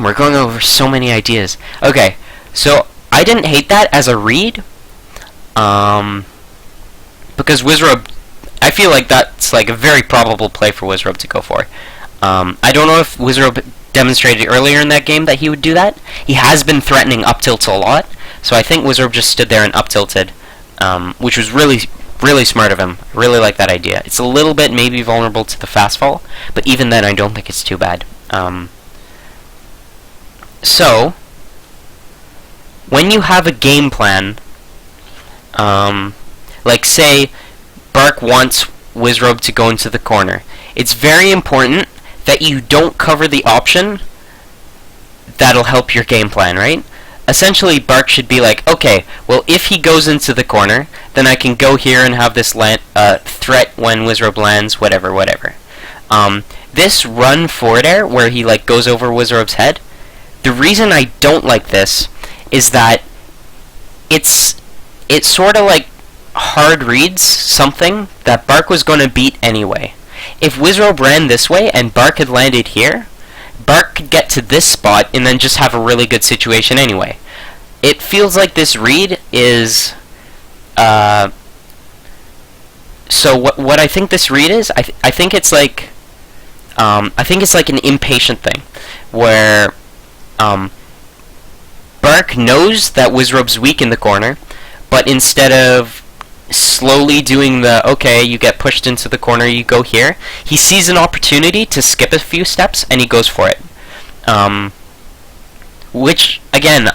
we're going over so many ideas. Okay, so I didn't hate that as a read. Because Wizrobe, I feel like that's like a very probable play for Wizrobe to go for. I don't know if Wizrobe demonstrated earlier in that game that he would do that. He has been threatening up tilts a lot, so I think Wizrobe just stood there and up tilted, which was really smart of him. I really like that idea. It's a little bit maybe vulnerable to the fast fall, but even then I don't think it's too bad. So, when you have a game plan, like say Bark wants Wizrobe to go into the corner, it's very important that you don't cover the option that'll help your game plan, right? Essentially, Bark should be like, okay, well, if he goes into the corner, then I can go here and have this threat when Wizrobe lands, whatever. this run forward air where he like goes over Wizard's head, the reason I don't like this is that it sort of like hard reads something that Bark was going to beat anyway. If Wizrobe ran this way and Bark had landed here, Bark could get to this spot and then just have a really good situation anyway. It feels like this read is... so what I think this read is, I think it's like... I think it's like an impatient thing, where Bark knows that Wizrobe's weak in the corner, but instead of slowly doing the, okay, you get pushed into the corner, you go here, he sees an opportunity to skip a few steps, and he goes for it. Which, again,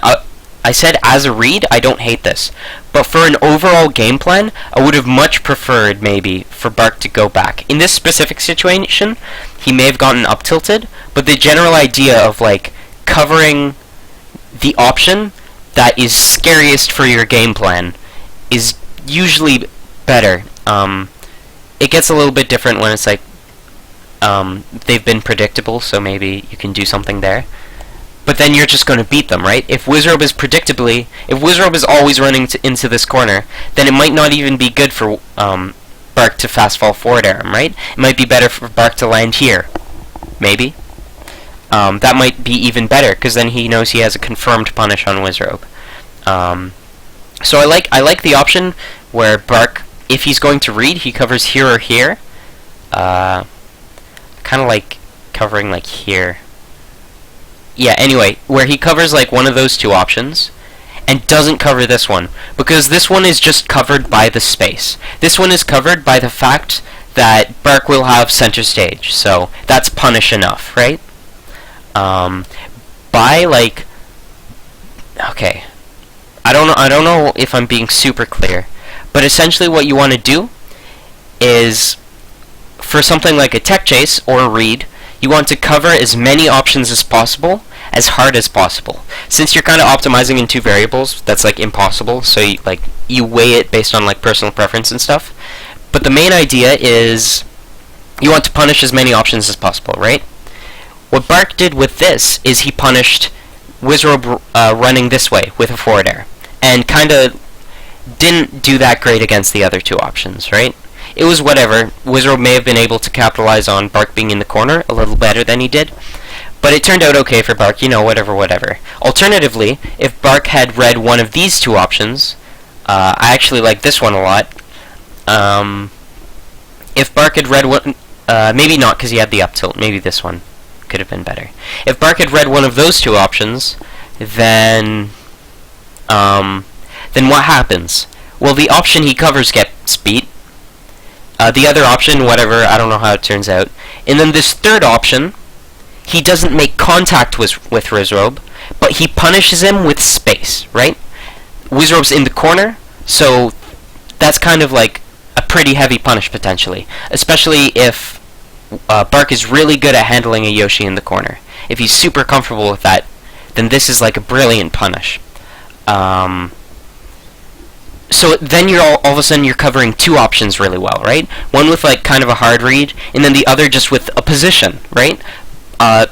I said as a read, I don't hate this. But for an overall game plan, I would have much preferred, maybe, for Bark to go back. In this specific situation, he may have gotten up-tilted, but the general idea of, like, covering the option that is scariest for your game plan is usually better. It gets a little bit different when it's like they've been predictable, so maybe you can do something there. But then you're just going to beat them, right? If Wizrobe is always running into this corner, then it might not even be good for Bark to fast fall forward air him, right? It might be better for Bark to land here, maybe. That might be even better, because then he knows he has a confirmed punish on Wizrobe. So I like the option where Bark, if he's going to read, he covers here or here. Kind of like covering like here. Yeah, anyway, where he covers like one of those two options and doesn't cover this one, because this one is just covered by the space. This one is covered by the fact that Bark will have center stage, so that's punish enough, right? By like, okay, I don't know if I'm being super clear, but essentially what you want to do is, for something like a tech chase or a read, you want to cover as many options as possible, as hard as possible. Since you're kind of optimizing in two variables, that's like impossible, so you weigh it based on like personal preference and stuff. But the main idea is you want to punish as many options as possible, right? What Bark did with this is he punished Wizrobe running this way with a forward air, and kind of didn't do that great against the other two options, right? It was whatever. Wizrobe may have been able to capitalize on Bark being in the corner a little better than he did, but it turned out okay for Bark, whatever. Alternatively, if Bark had read one of these two options, I actually like this one a lot. If Bark had read one, maybe not because he had the up tilt, maybe this one could have been better. If Bark had read one of those two options, then what happens? Well, the option he covers gets beat. The other option, whatever, I don't know how it turns out. And then this third option, he doesn't make contact with Wizrobe, but he punishes him with space, right? Wizrobe's in the corner, so that's kind of like a pretty heavy punish potentially, especially if Bark is really good at handling a Yoshi in the corner. If he's super comfortable with that, then this is like a brilliant punish. So then you're all of a sudden you're covering two options really well, right? One with like kind of a hard read, and then the other just with a position, right?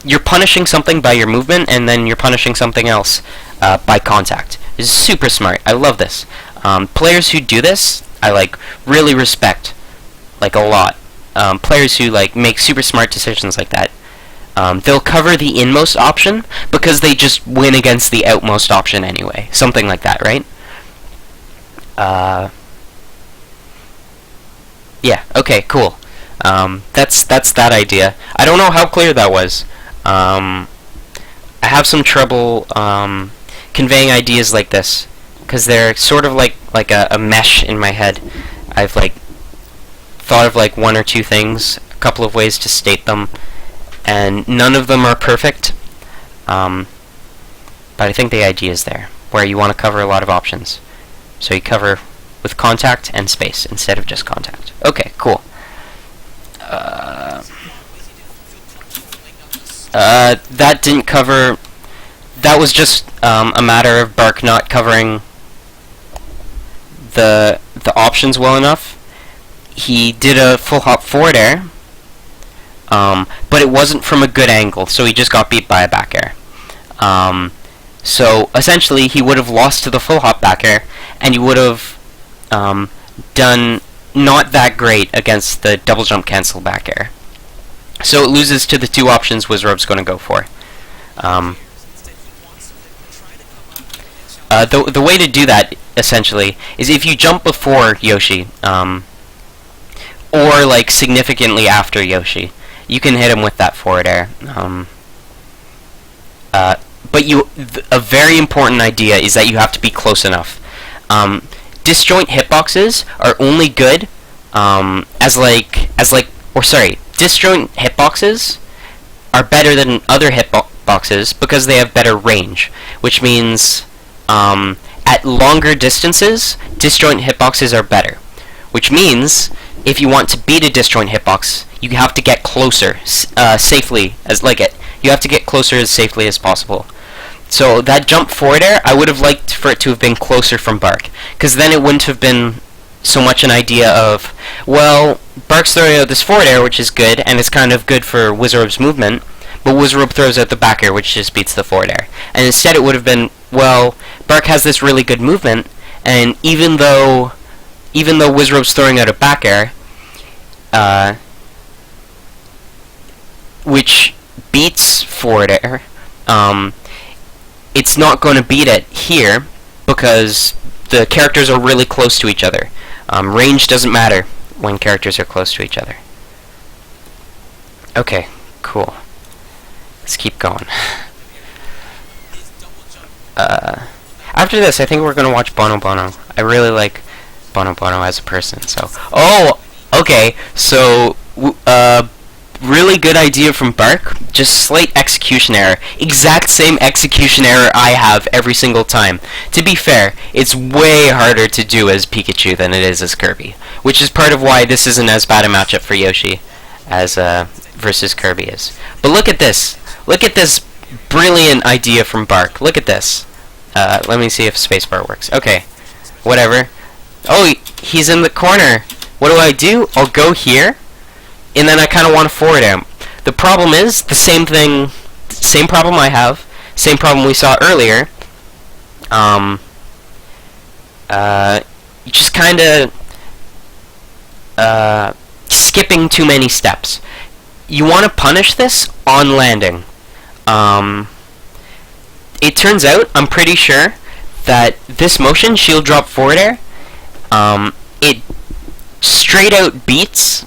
You're punishing something by your movement, and then you're punishing something else by contact. It's super smart. I love this. Players who do this, I like really respect, like a lot. Players who like make super smart decisions like that. They'll cover the inmost option because they just win against the outmost option anyway. Something like that, right? Yeah, okay, cool. That's that idea. I don't know how clear that was. I have some trouble conveying ideas like this because they're sort of like a mesh in my head. I've like thought of like one or two things, a couple of ways to state them, and none of them are perfect. But I think the idea is there, where you want to cover a lot of options. So you cover with contact and space instead of just contact. Okay, cool. That didn't cover... That was just a matter of Bark not covering the options well enough. He did a full hop forward air, but it wasn't from a good angle, so he just got beat by a back air. So essentially, he would have lost to the full hop back air, and he would have done not that great against the double jump cancel back air. So it loses to the two options Wizard's going to go for. The way to do that, essentially, is if you jump before Yoshi, or like significantly after Yoshi, you can hit him with that forward air. But a very important idea is that you have to be close enough. Disjoint hitboxes are only good disjoint hitboxes are better than other hitboxes because they have better range, which means at longer distances, disjoint hitboxes are better. Which means if you want to beat a disjoint hitbox, you have to get closer safely you have to get closer as safely as possible. So that jump forward air, I would have liked for it to have been closer from Bark, because then it wouldn't have been so much an idea of, well, Bark's throwing out this forward air, which is good, and it's kind of good for Wizard's movement, but Wizard throws out the back air, which just beats the forward air. And instead it would have been, well, Bark has this really good movement, and even though Wizard's throwing out a back air, which beats forward air, it's not going to beat it here because the characters are really close to each other. Range doesn't matter when characters are close to each other. Okay, cool. Let's keep going. After this, I think we're going to watch Bono Bono. I really like Bono Bono as a person, so... Oh! Okay, so... really good idea from Bark, just slight execution error. Exact same execution error I have every single time. To be fair, it's way harder to do as Pikachu than it is as Kirby, which is part of why this isn't as bad a matchup for Yoshi as versus Kirby is. But look at this. Look at this brilliant idea from Bark. Look at this. Let me see if spacebar works. Okay, whatever. Oh, he's in the corner. What do? I'll go here. And then I kind of want to forward him. The problem is, the same problem I have, same problem we saw earlier. Just kind of skipping too many steps. You want to punish this on landing. It turns out, I'm pretty sure, that this motion, shield drop forward air, it straight out beats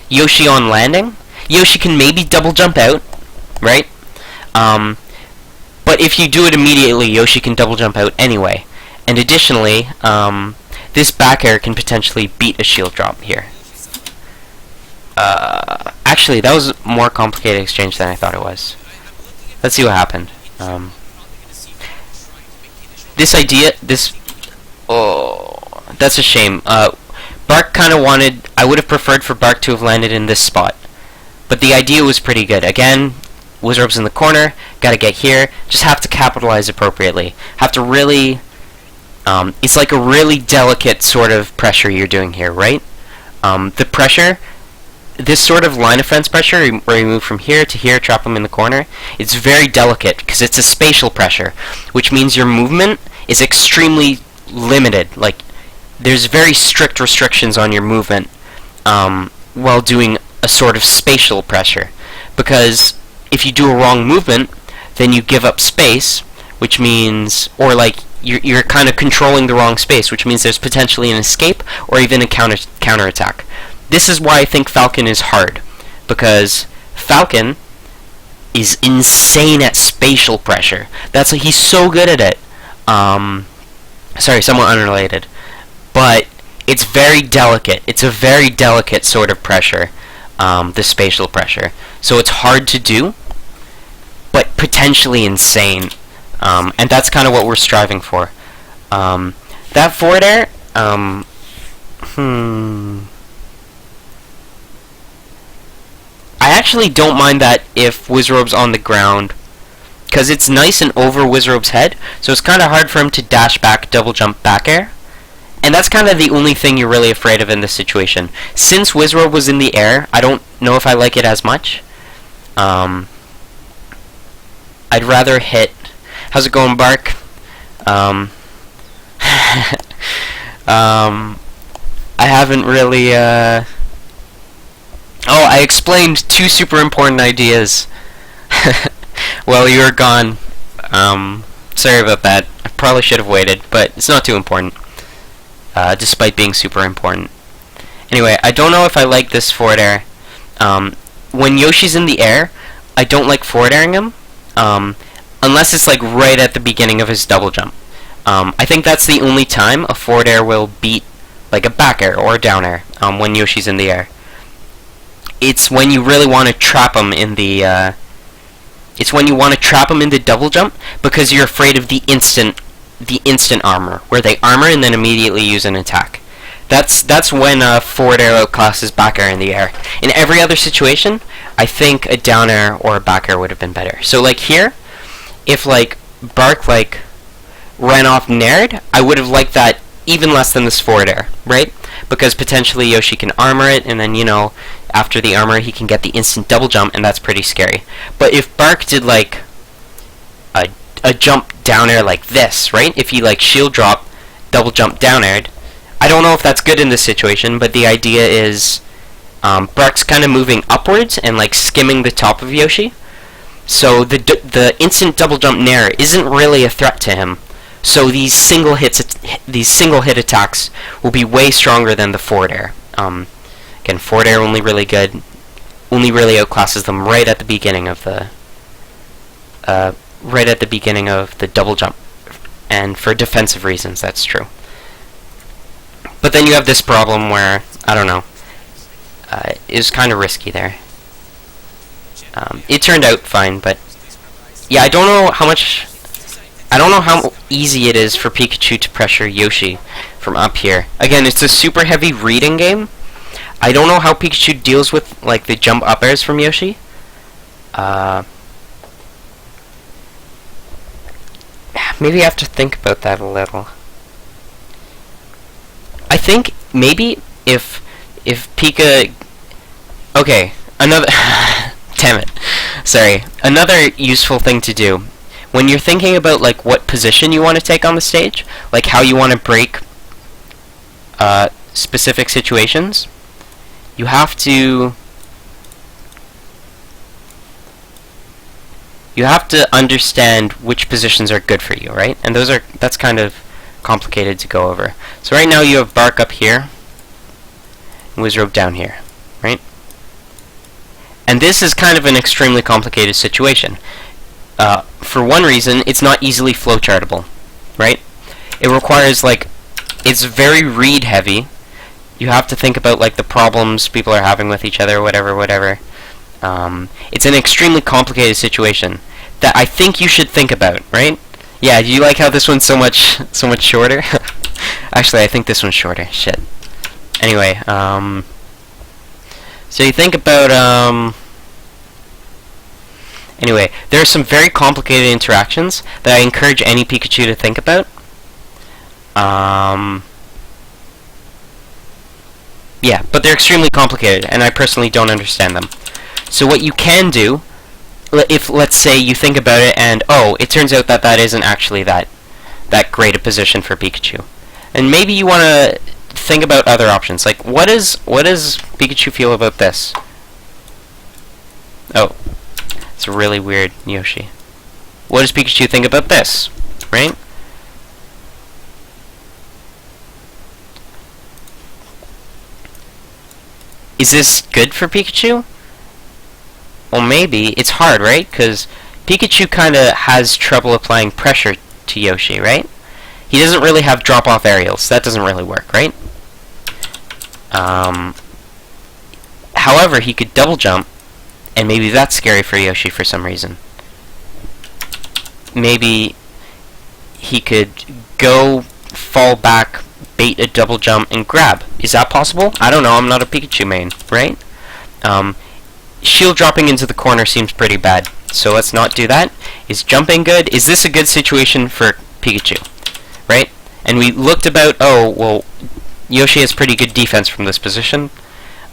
Yoshi on landing. Yoshi can maybe double jump out, right? But if you do it immediately, Yoshi can double jump out anyway. And additionally, this back air can potentially beat a shield drop here. Actually, that was a more complicated exchange than I thought it was. Let's see what happened. Oh, that's a shame. Bark kind of I would have preferred for Bark to have landed in this spot. But the idea was pretty good. Again, Wizard's in the corner, gotta get here, just have to capitalize appropriately. Have to really, it's like a really delicate sort of pressure you're doing here, right? The pressure, this sort of line of fence pressure, where you move from here to here, trap them in the corner, it's very delicate, because it's a spatial pressure, which means your movement is extremely limited. Like, there's very strict restrictions on your movement while doing a sort of spatial pressure, because if you do a wrong movement, then you give up space, which means, or like you're kind of controlling the wrong space, which means there's potentially an escape or even a counterattack. This is why I think Falcon is hard, because Falcon is insane at spatial pressure. He's so good at it. Sorry, somewhat unrelated. But it's very delicate. It's a very delicate sort of pressure, the spatial pressure. So it's hard to do, but potentially insane. And that's kind of what we're striving for. That forward air, I actually don't mind that if Wizard's on the ground, because it's nice and over Wizard's head, so it's kind of hard for him to dash back, double jump back air. And that's kind of the only thing you're really afraid of in this situation. Since Wizrobe was in the air, I don't know if I like it as much. I'd rather hit... How's it going, Bark? I haven't really, Oh, I explained 2 super important ideas while you were gone. Sorry about that. I probably should have waited, but it's not too important. Despite being super important. Anyway, I don't know if I like this forward air. When Yoshi's in the air, I don't like forward airing him, unless it's like right at the beginning of his double jump. I think that's the only time a forward air will beat like a back air or a down air when Yoshi's in the air. It's when you really want to trap him in the double jump because you're afraid of the instant armor, where they armor and then immediately use an attack. That's when forward air outclasses back air in the air. In every other situation, I think a down air or a back air would have been better. So like here, if like Bark like ran off Naird, I would have liked that even less than this forward air, right? Because potentially Yoshi can armor it, and then, you know, after the armor he can get the instant double jump, and that's pretty scary. But if Bark did like a jump down air like this, right? If he like shield drop, double jump down aired, I don't know if that's good in this situation, but the idea is Bark's kind of moving upwards and like skimming the top of Yoshi. So the instant double jump nair isn't really a threat to him. So these single hit attacks will be way stronger than the forward air. Again, forward air only really outclasses them right at the beginning of the double jump, and for defensive reasons, that's true. But then you have this problem where I don't know. It was kind of risky there. It turned out fine, but yeah, I don't know how easy it is for Pikachu to pressure Yoshi from up here. Again, it's a super heavy reading game. I don't know how Pikachu deals with like the jump up airs from Yoshi. Maybe I have to think about that a little. I think maybe if Pika... Okay, another... Damn it. Sorry. Another useful thing to do. When you're thinking about like what position you want to take on the stage, like how you want to break specific situations, you have to understand which positions are good for you, right? And that's kind of complicated to go over. So right now you have Bark up here and Wizrobe down here, right? And this is kind of an extremely complicated situation. For one reason, it's not easily flowchartable, right? It requires like, it's very read heavy. You have to think about like the problems people are having with each other, whatever. It's an extremely complicated situation that I think you should think about, right? Yeah, do you like how this one's so much shorter? Actually, I think this one's shorter. Shit. Anyway, so you think about, anyway, there are some very complicated interactions that I encourage any Pikachu to think about. Yeah, but they're extremely complicated, and I personally don't understand them. So what you can do, if, let's say, you think about it, and, oh, it turns out that that isn't actually that great a position for Pikachu. And maybe you want to think about other options. Like, what does Pikachu feel about this? Oh, it's a really weird Yoshi. What does Pikachu think about this? Right? Is this good for Pikachu? Well, maybe. It's hard, right? Because Pikachu kind of has trouble applying pressure to Yoshi, right? He doesn't really have drop-off aerials, so that doesn't really work, right? However, he could double jump, and maybe that's scary for Yoshi for some reason. Maybe he could go, fall back, bait a double jump, and grab. Is that possible? I don't know, I'm not a Pikachu main, right? Shield dropping into the corner seems pretty bad, so let's not do that. Is jumping good? Is this a good situation for Pikachu? Right? and we looked about, oh, well, Yoshi has pretty good defense from this position,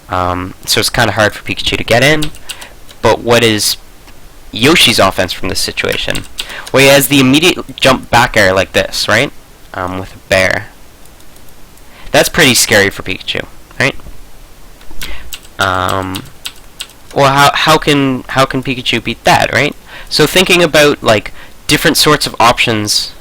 so it's kind of hard for Pikachu to get in. But what is Yoshi's offense from this situation? Well, he has the immediate jump back air like this, right? With a bear. That's pretty scary for Pikachu, right? Well, how can Pikachu beat that, right? So thinking about like different sorts of options,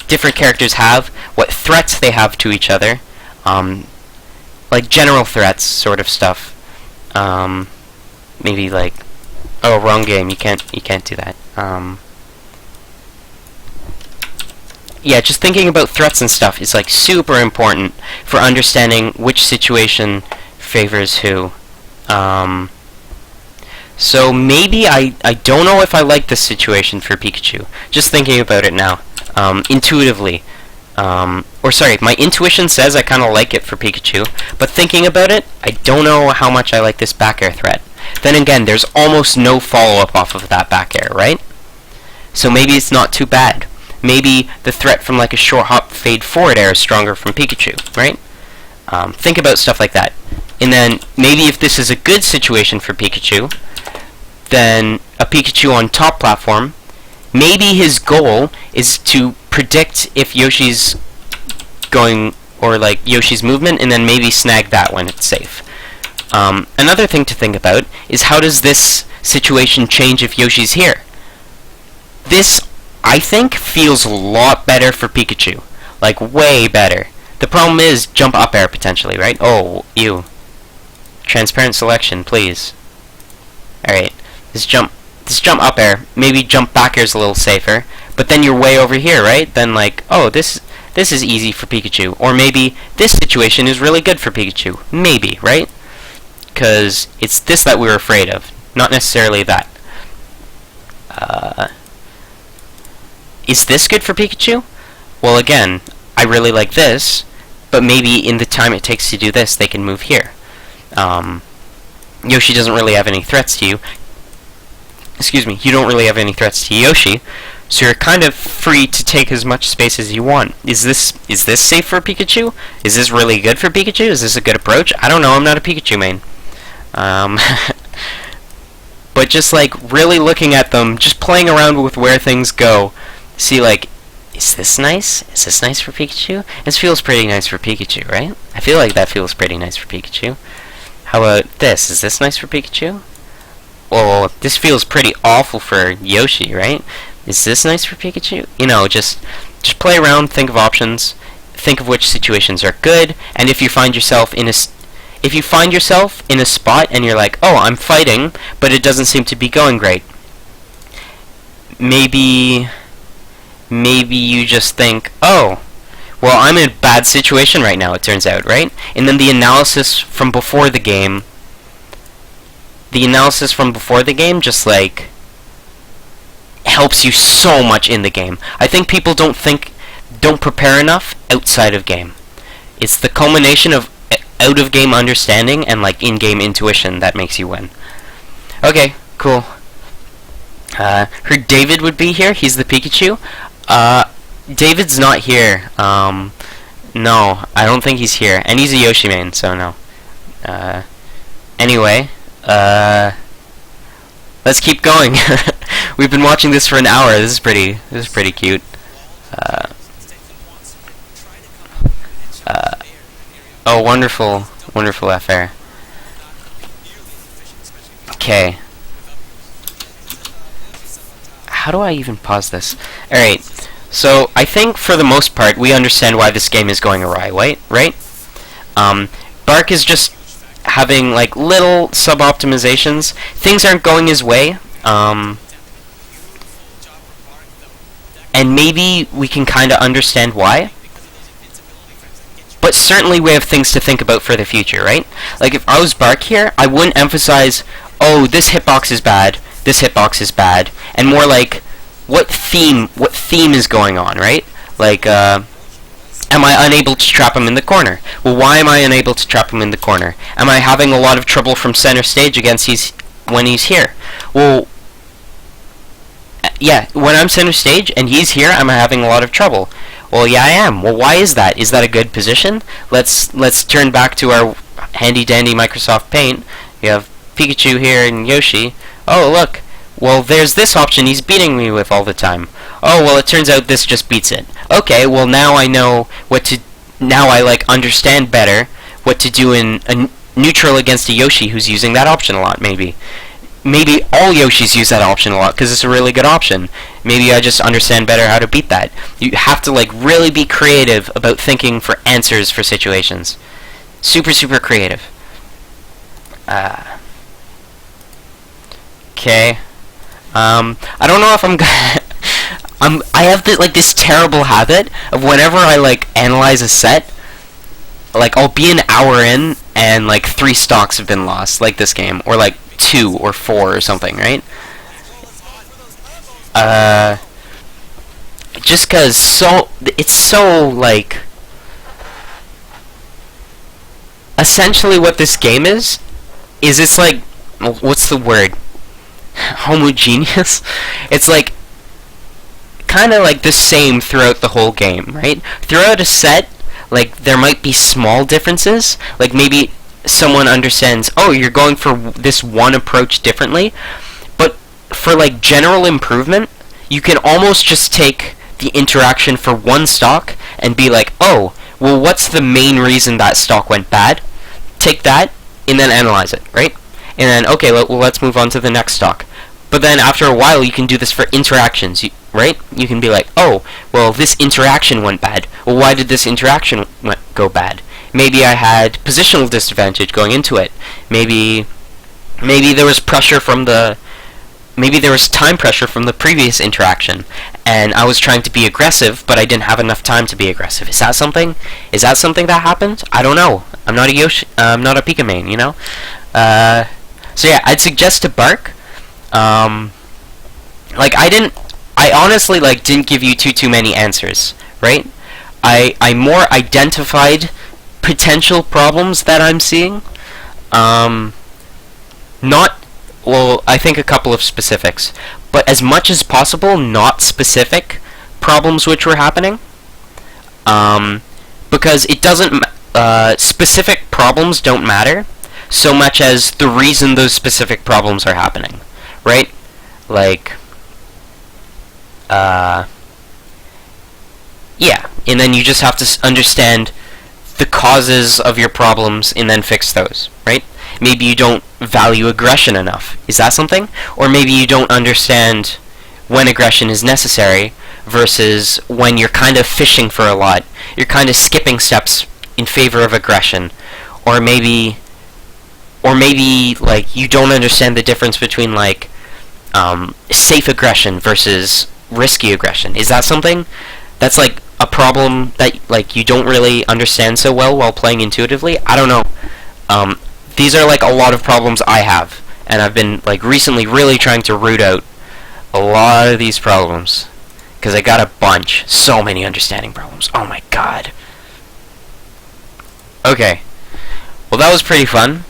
different characters have, what threats they have to each other, like general threats sort of stuff. Maybe like, oh, wrong game. You can't do that. Yeah, just thinking about threats and stuff is like super important for understanding which situation favors who. So maybe I don't know if I like this situation for Pikachu. Just thinking about it now, intuitively. Or sorry, my intuition says I kind of like it for Pikachu, but thinking about it, I don't know how much I like this back air threat. Then again, there's almost no follow-up off of that back air, right? So maybe it's not too bad. Maybe the threat from like a short hop fade forward air is stronger from Pikachu, right? Think about stuff like that. And then maybe if this is a good situation for Pikachu, then a Pikachu on top platform, maybe his goal is to predict if Yoshi's going, or like Yoshi's movement, and then maybe snag that when it's safe. Another thing to think about is how does this situation change if Yoshi's here? This, I think, feels a lot better for Pikachu. Like, way better. The problem is jump up air potentially, right? Oh, ew. Transparent selection, please. Alright. This jump up air, maybe jump back air is a little safer, but then you're way over here, right? Then like, oh, this is easy for Pikachu. Or maybe this situation is really good for Pikachu. Maybe, right? Because it's this that we're afraid of, not necessarily that. Is this good for Pikachu? Well, again, I really like this, but maybe in the time it takes to do this, they can move here. Yoshi doesn't really have any threats to you. Excuse me, you don't really have any threats to Yoshi, so you're kind of free to take as much space as you want. Is this safe for Pikachu? Is this really good for Pikachu? Is this a good approach? I don't know, I'm not a Pikachu main. But just like really looking at them, just playing around with where things go, see like, is this nice? Is this nice for Pikachu? This feels pretty nice for Pikachu, right? I feel like that feels pretty nice for Pikachu. How about this? Is this nice for Pikachu? Well, this feels pretty awful for Yoshi, right? Is this nice for Pikachu? You know, just play around, think of options, think of which situations are good, and if you find yourself in a spot and you're like, oh, I'm fighting, but it doesn't seem to be going great, maybe you just think, oh, well, I'm in a bad situation right now, it turns out, right? And then the analysis from before the game just like helps you so much in the game. I think people don't prepare enough outside of game. It's the culmination of out of game understanding and like in-game intuition that makes you win. Okay, cool. Heard David would be here. He's the Pikachu. David's not here. No, I don't think he's here. And he's a Yoshi main, so no. Anyway, let's keep going. We've been watching this for an hour. This is pretty cute. Oh, wonderful FR. Okay. How do I even pause this? Alright, so I think for the most part we understand why this game is going awry, right? Bark is just having like little sub-optimizations. Things aren't going his way, and maybe we can kind of understand why. But certainly we have things to think about for the future, right? Like if I was Bark here, I wouldn't emphasize, oh, this hitbox is bad, this hitbox is bad, and more like, what theme is going on, right? Like, am I unable to trap him in the corner? Well, why am I unable to trap him in the corner? Am I having a lot of trouble from center stage when he's here? Well, yeah, when I'm center stage and he's here, I'm having a lot of trouble. Well, yeah, I am. Well, why is that? Is that a good position? Let's turn back to our handy dandy Microsoft Paint. You have Pikachu here and Yoshi. Oh, look. Well, there's this option he's beating me with all the time. Oh, well, it turns out this just beats it. Okay, well, now I know what to... Now I, like, understand better what to do in a neutral against a Yoshi who's using that option a lot, maybe. Maybe all Yoshis use that option a lot, because it's a really good option. Maybe I just understand better how to beat that. You have to, like, really be creative about thinking for answers for situations. Super, super creative. Okay. I don't know if I'm gonna... I have this terrible habit of whenever I, like, analyze a set, like, I'll be an hour in, and, like, 3 stocks have been lost, like this game, or, like, 2 or 4 or something, right? Just cause it's so, like... Essentially what this game is it's like... What's the word? Homogeneous? It's like kind of like the same throughout the whole game, right? Throughout a set, like, there might be small differences, like maybe someone understands, oh, you're going for this one approach differently, but for, like, general improvement, you can almost just take the interaction for one stock and be like, oh, well, what's the main reason that stock went bad? Take that and then analyze it, right? And then, okay, let's move on to the next stock. But then after a while, you can do this for interactions, right? You can be like, oh, well, this interaction went bad. Well, why did this interaction go bad? Maybe I had positional disadvantage going into it. Maybe there was pressure from the... Maybe there was time pressure from the previous interaction, and I was trying to be aggressive, but I didn't have enough time to be aggressive. Is that something? Is that something that happened? I don't know. I'm not a Yoshi. I'm not a Pika main, you know. So yeah, I'd suggest to Bark. Like, I honestly, like, didn't give you too many answers, right? I more identified potential problems that I'm seeing. Not, well, I think a couple of specifics, but as much as possible, not specific problems which were happening. Because it doesn't, specific problems don't matter so much as the reason those specific problems are happening, right? Like, yeah, and then you just have to understand the causes of your problems and then fix those, right? Maybe you don't value aggression enough. Is that something? Or maybe you don't understand when aggression is necessary versus when you're kind of fishing for a lot. You're kind of skipping steps in favor of aggression. Or maybe like, you don't understand the difference between, like, safe aggression versus risky aggression. Is that something? That's, like, a problem that, like, you don't really understand so well while playing intuitively? I don't know. These are, like, a lot of problems I have, and I've been, like, recently really trying to root out a lot of these problems, because I got a bunch. So many understanding problems. Oh my god. Okay. Well, that was pretty fun.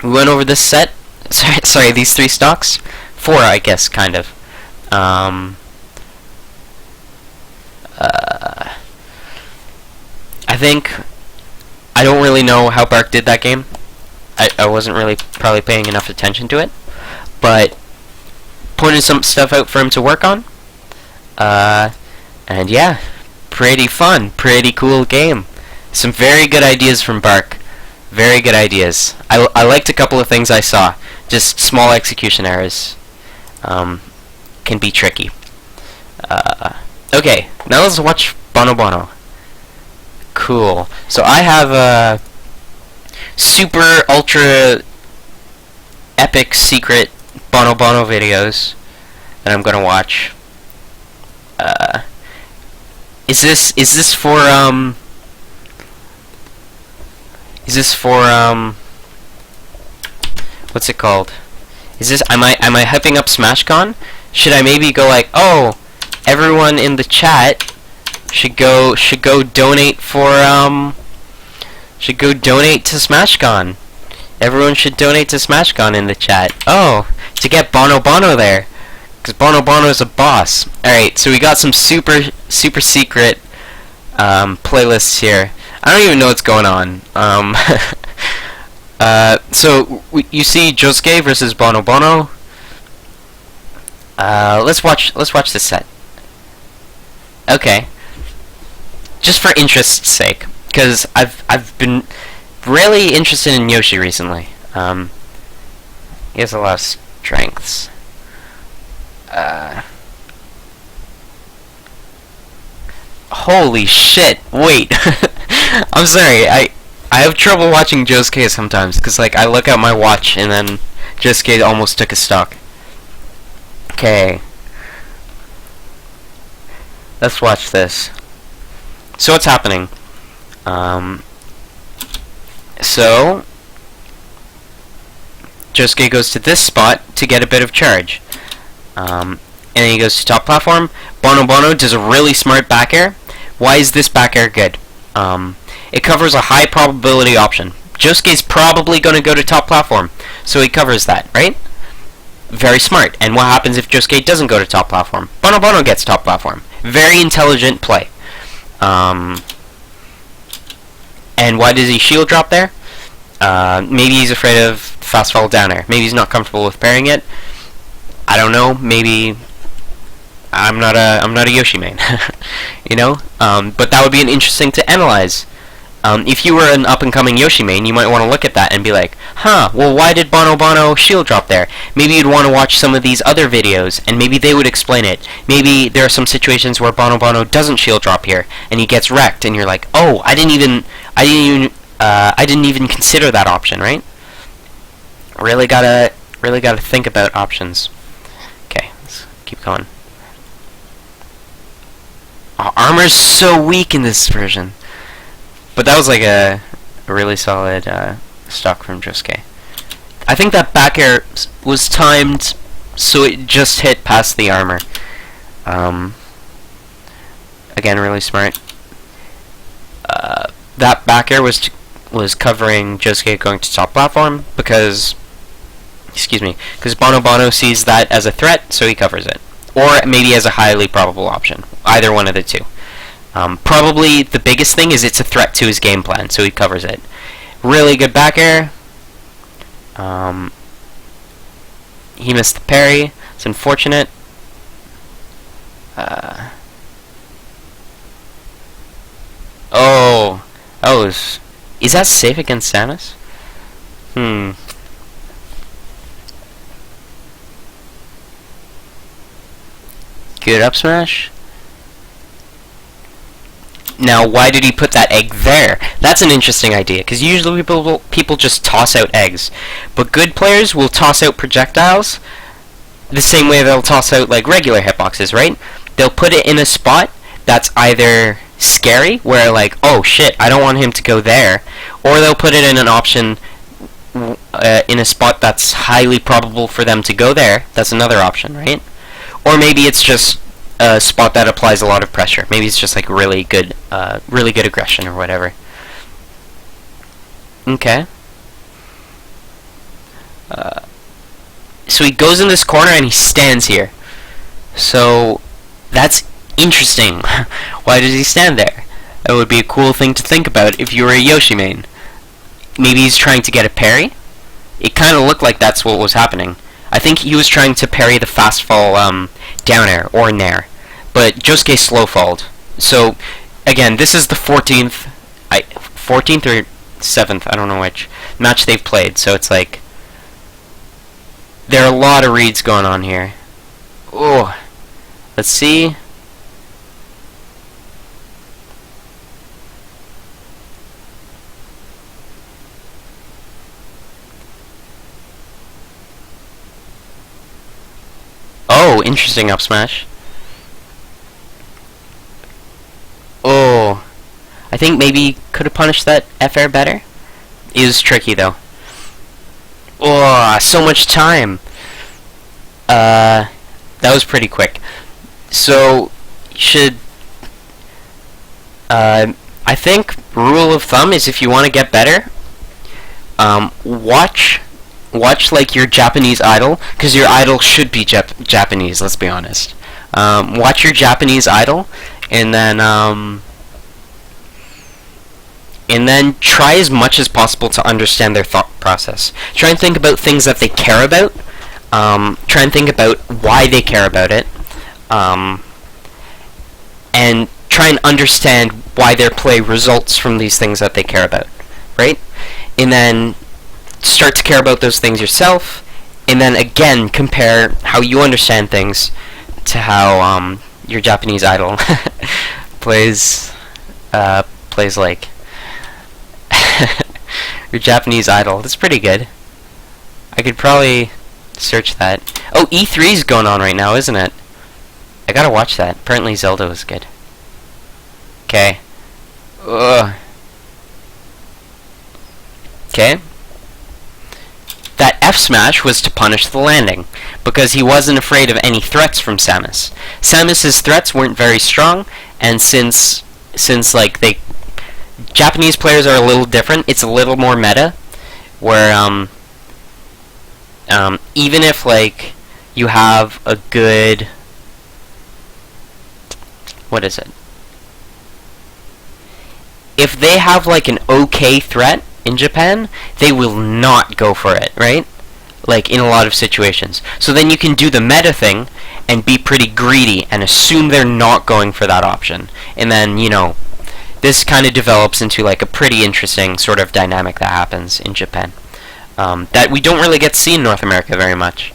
We went over this set. Sorry, these 3 stocks. 4, I guess, kind of. I think... I don't really know how Bark did that game. I wasn't really probably paying enough attention to it. But pointed some stuff out for him to work on. And yeah, pretty fun. Pretty cool game. Some very good ideas from Bark. Very good ideas. I liked a couple of things I saw. Just small execution errors. Can be tricky. Okay, now let's watch Bono Bono. Cool. So I have super ultra epic secret Bono Bono videos that I'm gonna watch. Is this for what's it called? Am I hyping up SmashCon? Should I maybe go like, oh, everyone in the chat should go donate for should go donate to SmashCon. Everyone should donate to SmashCon in the chat. Oh, to get Bono Bono there, Because Bono Bono is a boss. Alright, so we got some super secret playlists here. I don't even know what's going on. So you see Josuke versus Bono Bono. Let's watch this set. Okay. Just for interest's sake, because I've been really interested in Yoshi recently. He has a lot of strengths. Holy shit! Wait, I'm sorry. I have trouble watching Josuke sometimes because like I look at my watch and then Josuke almost took a stock. Okay, let's watch this. So what's happening? So Josuke goes to this spot to get a bit of charge. And then he goes to top platform. Bono Bono does a really smart back air. Why is this back air good? It covers a high probability option. Josuke's probably going to go to top platform, so he covers that, right? Very smart. And what happens if Josuke doesn't go to top platform? Bono Bono gets top platform. Very intelligent play. And why does he shield drop there? Maybe he's afraid of fast fall down air. Maybe he's not comfortable with parrying it. I don't know. Maybe I'm not a Yoshi main, you know. But that would be an interesting to analyze. If you were an up-and-coming Yoshi main, you might want to look at that and be like, huh, well, why did Bono Bono shield drop there? Maybe you'd want to watch some of these other videos, and maybe they would explain it. Maybe there are some situations where Bono Bono doesn't shield drop here, and he gets wrecked, and you're like, oh, I didn't even consider that option, right? Really gotta think about options. Okay, let's keep going. Oh, armor's so weak in this version. But that was like a really solid stock from Josuke. I think that back air was timed so it just hit past the armor. Again, really smart. That back air was covering Josuke going to top platform because Bono Bono sees that as a threat, so he covers it. Or maybe as a highly probable option. Either one of the two. Probably the biggest thing is it's a threat to his game plan, so he covers it. Really good back air. He missed the parry. It's unfortunate. Oh, is that safe against Samus? Good up smash. Now, why did he put that egg there? That's an interesting idea, because usually people just toss out eggs. But good players will toss out projectiles the same way they'll toss out like regular hitboxes, right? They'll put it in a spot that's either scary, where like, oh shit, I don't want him to go there, or they'll put it in an option in a spot that's highly probable for them to go there. That's another option, right? Or maybe it's just a spot that applies a lot of pressure. Maybe it's just like really good aggression or whatever. Okay. So he goes in this corner and he stands here. So that's interesting. Why does he stand there? That would be a cool thing to think about if you were a Yoshi main. Maybe he's trying to get a parry? It kind of looked like that's what was happening. I think he was trying to parry the fast fall down air or nair, but Josuke slow falled. So again, this is the 14th or 7th, I don't know which match they've played. So it's like there are a lot of reads going on here. Oh, let's see. Oh, interesting up smash. Oh, I think maybe could have punished that F air better. It was tricky though. Oh, so much time. That was pretty quick. So should I think rule of thumb is if you want to get better, watch watch like your Japanese idol, because your idol should be Japanese. Let's be honest. Watch your Japanese idol, and then try as much as possible to understand their thought process. Try and think about things that they care about. Try and think about why they care about it. And try and understand why their play results from these things that they care about, right? And then start to care about those things yourself, and then again compare how you understand things to how your Japanese idol plays like. Your Japanese idol. That's pretty good. I could probably search that. Oh, E3's going on right now, isn't it? I gotta watch that. Apparently Zelda was good. Okay. Ugh. Okay. That F smash was to punish the landing, because he wasn't afraid of any threats from Samus. Samus's threats weren't very strong, and since like Japanese players are a little different, it's a little more meta, where even if like you have a good, what is it? If they have like an okay threat in Japan, they will not go for it, right? Like in a lot of situations. So then you can do the meta thing and be pretty greedy and assume they're not going for that option. And then, you know, this kind of develops into like a pretty interesting sort of dynamic that happens in Japan. That we don't really get to see in North America very much.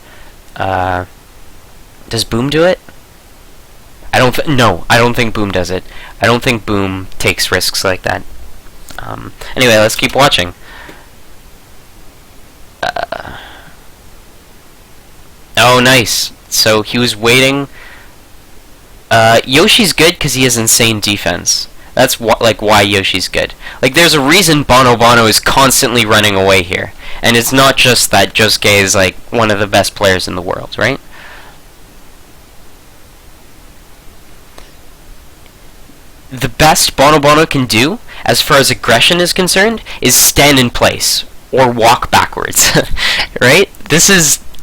Does Boom do it? I don't think Boom does it. I don't think Boom takes risks like that. Anyway, let's keep watching. Oh, nice. So he was waiting. Yoshi's good because he has insane defense. That's why Yoshi's good. Like, there's a reason Bono Bono is constantly running away here. And it's not just that Josuke is, like, one of the best players in the world, right? The best Bono Bono can do, as far as aggression is concerned, is stand in place. Or walk backwards. Right?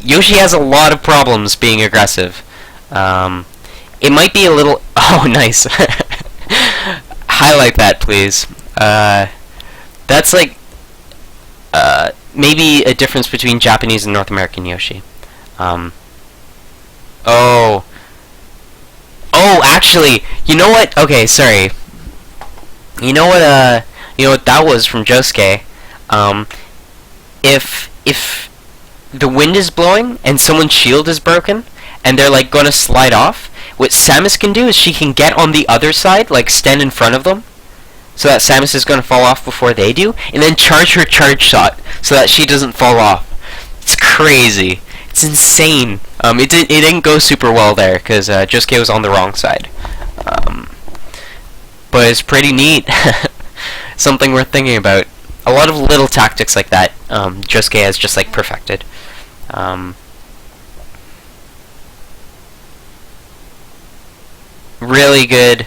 Yoshi has a lot of problems being aggressive. It might be a little... Oh, nice. Highlight that, please. That's like maybe a difference between Japanese and North American Yoshi. Oh, actually, you know what? Okay, sorry. You know what that was from Josuke? If the wind is blowing and someone's shield is broken and they're like gonna slide off, what Samus can do is she can get on the other side, like stand in front of them, so that Samus is going to fall off before they do, and then charge her charge shot so that she doesn't fall off. It's crazy. It's insane. It didn't go super well there because Josuke was on the wrong side. But it's pretty neat. Something worth thinking about. A lot of little tactics like that Josuke has just like perfected. Really good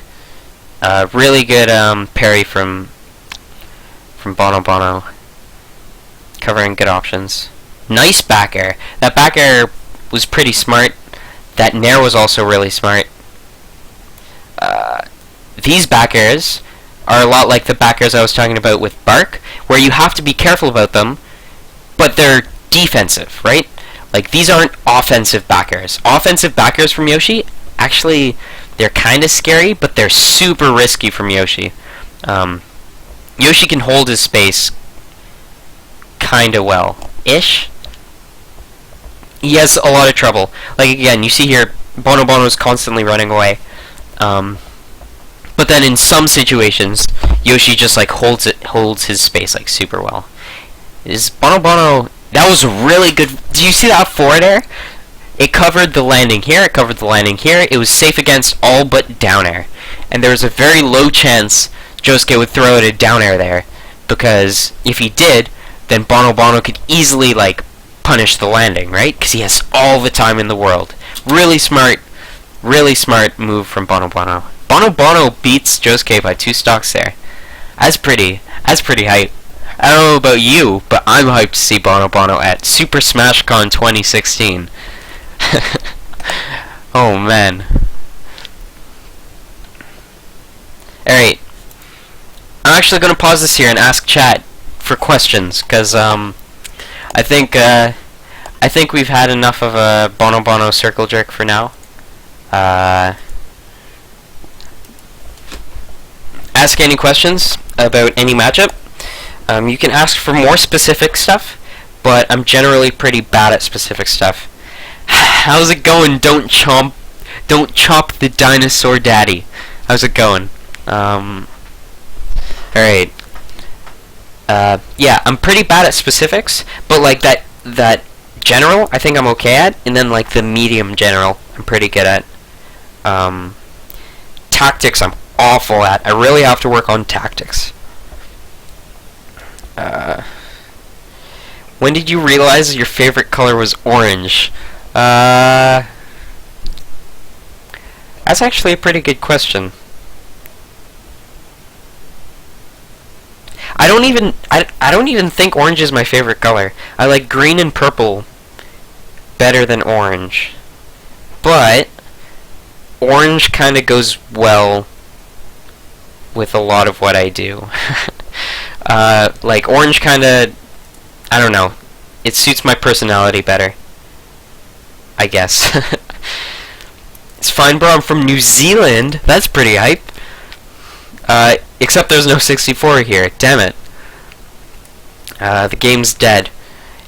parry from Bono Bono, covering good options. Nice back air. That back air was pretty smart. That nair was also really smart. These back airs are a lot like the back airs I was talking about with Bark, where you have to be careful about them, but they're defensive, right? Like, these aren't offensive back airs. Offensive back airs from Yoshi, actually, they're kind of scary, but they're super risky from Yoshi. Yoshi can hold his space kind of well-ish. He has a lot of trouble. Like, again, you see here, Bono Bono's constantly running away. But then in some situations, Yoshi just, like, holds his space, like, super well. Is Bono Bono... That was really good... Did you see that forward air? It covered the landing here, it covered the landing here. It was safe against all but down air. And there was a very low chance Josuke would throw it a down air there, because if he did, then Bono Bono could easily, like, punish the landing, right? Because he has all the time in the world. Really smart move from Bono Bono. Bono Bono beats Josuke by 2 stocks there. That's pretty hype. I don't know about you, but I'm hyped to see Bono Bono at Super Smash Con 2016. Oh man. Alright. I'm actually gonna pause this here and ask chat for questions, cause I think we've had enough of a Bono Bono circle jerk for now. Ask any questions about any matchup. You can ask for more specific stuff, but I'm generally pretty bad at specific stuff. How's it going? Don't chop the dinosaur daddy. How's it going? Alright. Yeah, I'm pretty bad at specifics, but like that general, I think I'm okay at, and then like the medium general, I'm pretty good at. Tactics, I'm awful at. I really have to work on tactics. When did you realize your favorite color was orange? That's actually a pretty good question. I don't even think orange is my favorite color. I like green and purple better than orange. But orange kind of goes well with a lot of what I do. Like orange kind of, I don't know, it suits my personality better, I guess. It's fine, bro. I'm from New Zealand. That's pretty hype. Except there's no 64 here. Damn it. The game's dead.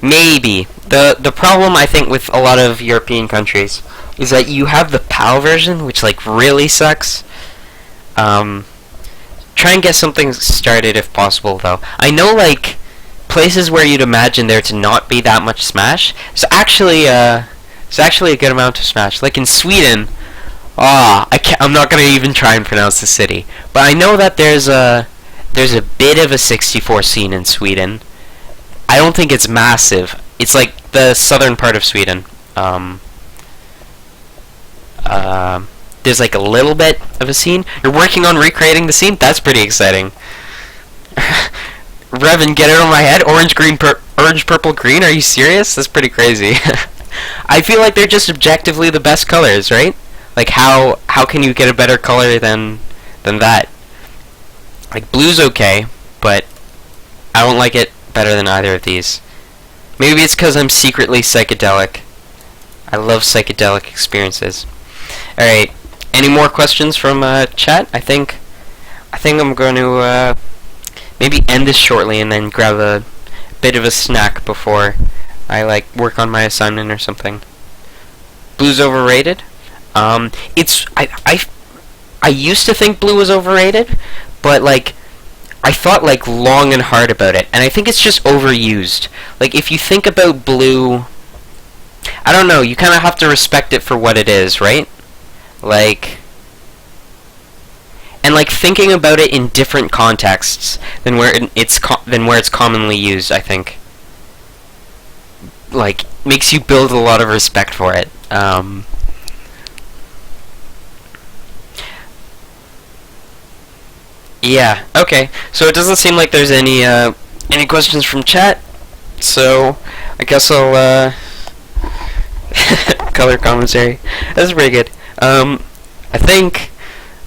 Maybe. The problem, I think, with a lot of European countries is that you have the PAL version, which, like, really sucks. Try and get something started if possible, though. I know, like, places where you'd imagine there to not be that much Smash. It's actually a good amount of Smash. Like in Sweden, I'm not gonna even try and pronounce the city, but I know that there's a bit of a 64 scene in Sweden. I don't think it's massive. It's like the southern part of Sweden. There's like a little bit of a scene. You're working on recreating the scene? That's pretty exciting. Revan, get it on my head. Orange, green, orange, purple, green. Are you serious? That's pretty crazy. I feel like they're just objectively the best colors, right? Like how can you get a better color than that? Like blue's okay, but I don't like it better than either of these. Maybe it's because I'm secretly psychedelic. I love psychedelic experiences. All right. Any more questions from chat? I think I'm going to maybe end this shortly and then grab a bit of a snack before I like work on my assignment or something. Blue's overrated. I used to think blue was overrated, but like I thought like long and hard about it, and I think it's just overused. Like if you think about blue, I don't know, you kind of have to respect it for what it is, right? Like, and like thinking about it in different contexts than where it's commonly used, I think, like makes you build a lot of respect for it. Yeah. Okay. So it doesn't seem like there's any questions from chat. So I guess I'll color commentary. That's pretty good. I think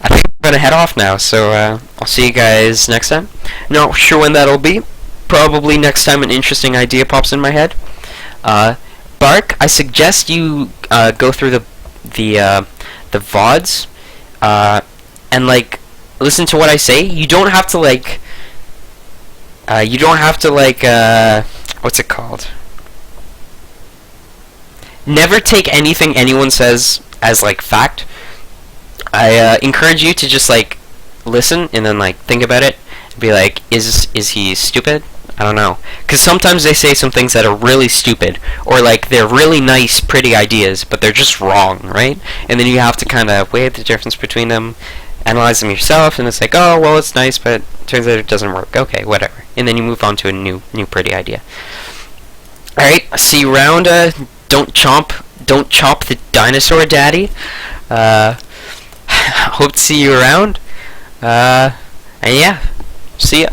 I'm gonna head off now, so I'll see you guys next time. Not sure when that'll be. Probably next time an interesting idea pops in my head. Bark, I suggest you go through the VODs and like listen to what I say. You don't have to like what's it called? Never take anything anyone says as like fact. I encourage you to just like listen and then like think about it and be like, is he stupid? I don't know, because sometimes they say some things that are really stupid, or like they're really nice, pretty ideas, but they're just wrong, right? And then you have to kind of weigh the difference between them, analyze them yourself, and it's like, oh well, it's nice, but turns out it doesn't work. Okay, whatever. And then you move on to a new pretty idea. All right, see you around. Don't chop the dinosaur daddy. Hope to see you around. And yeah, see ya.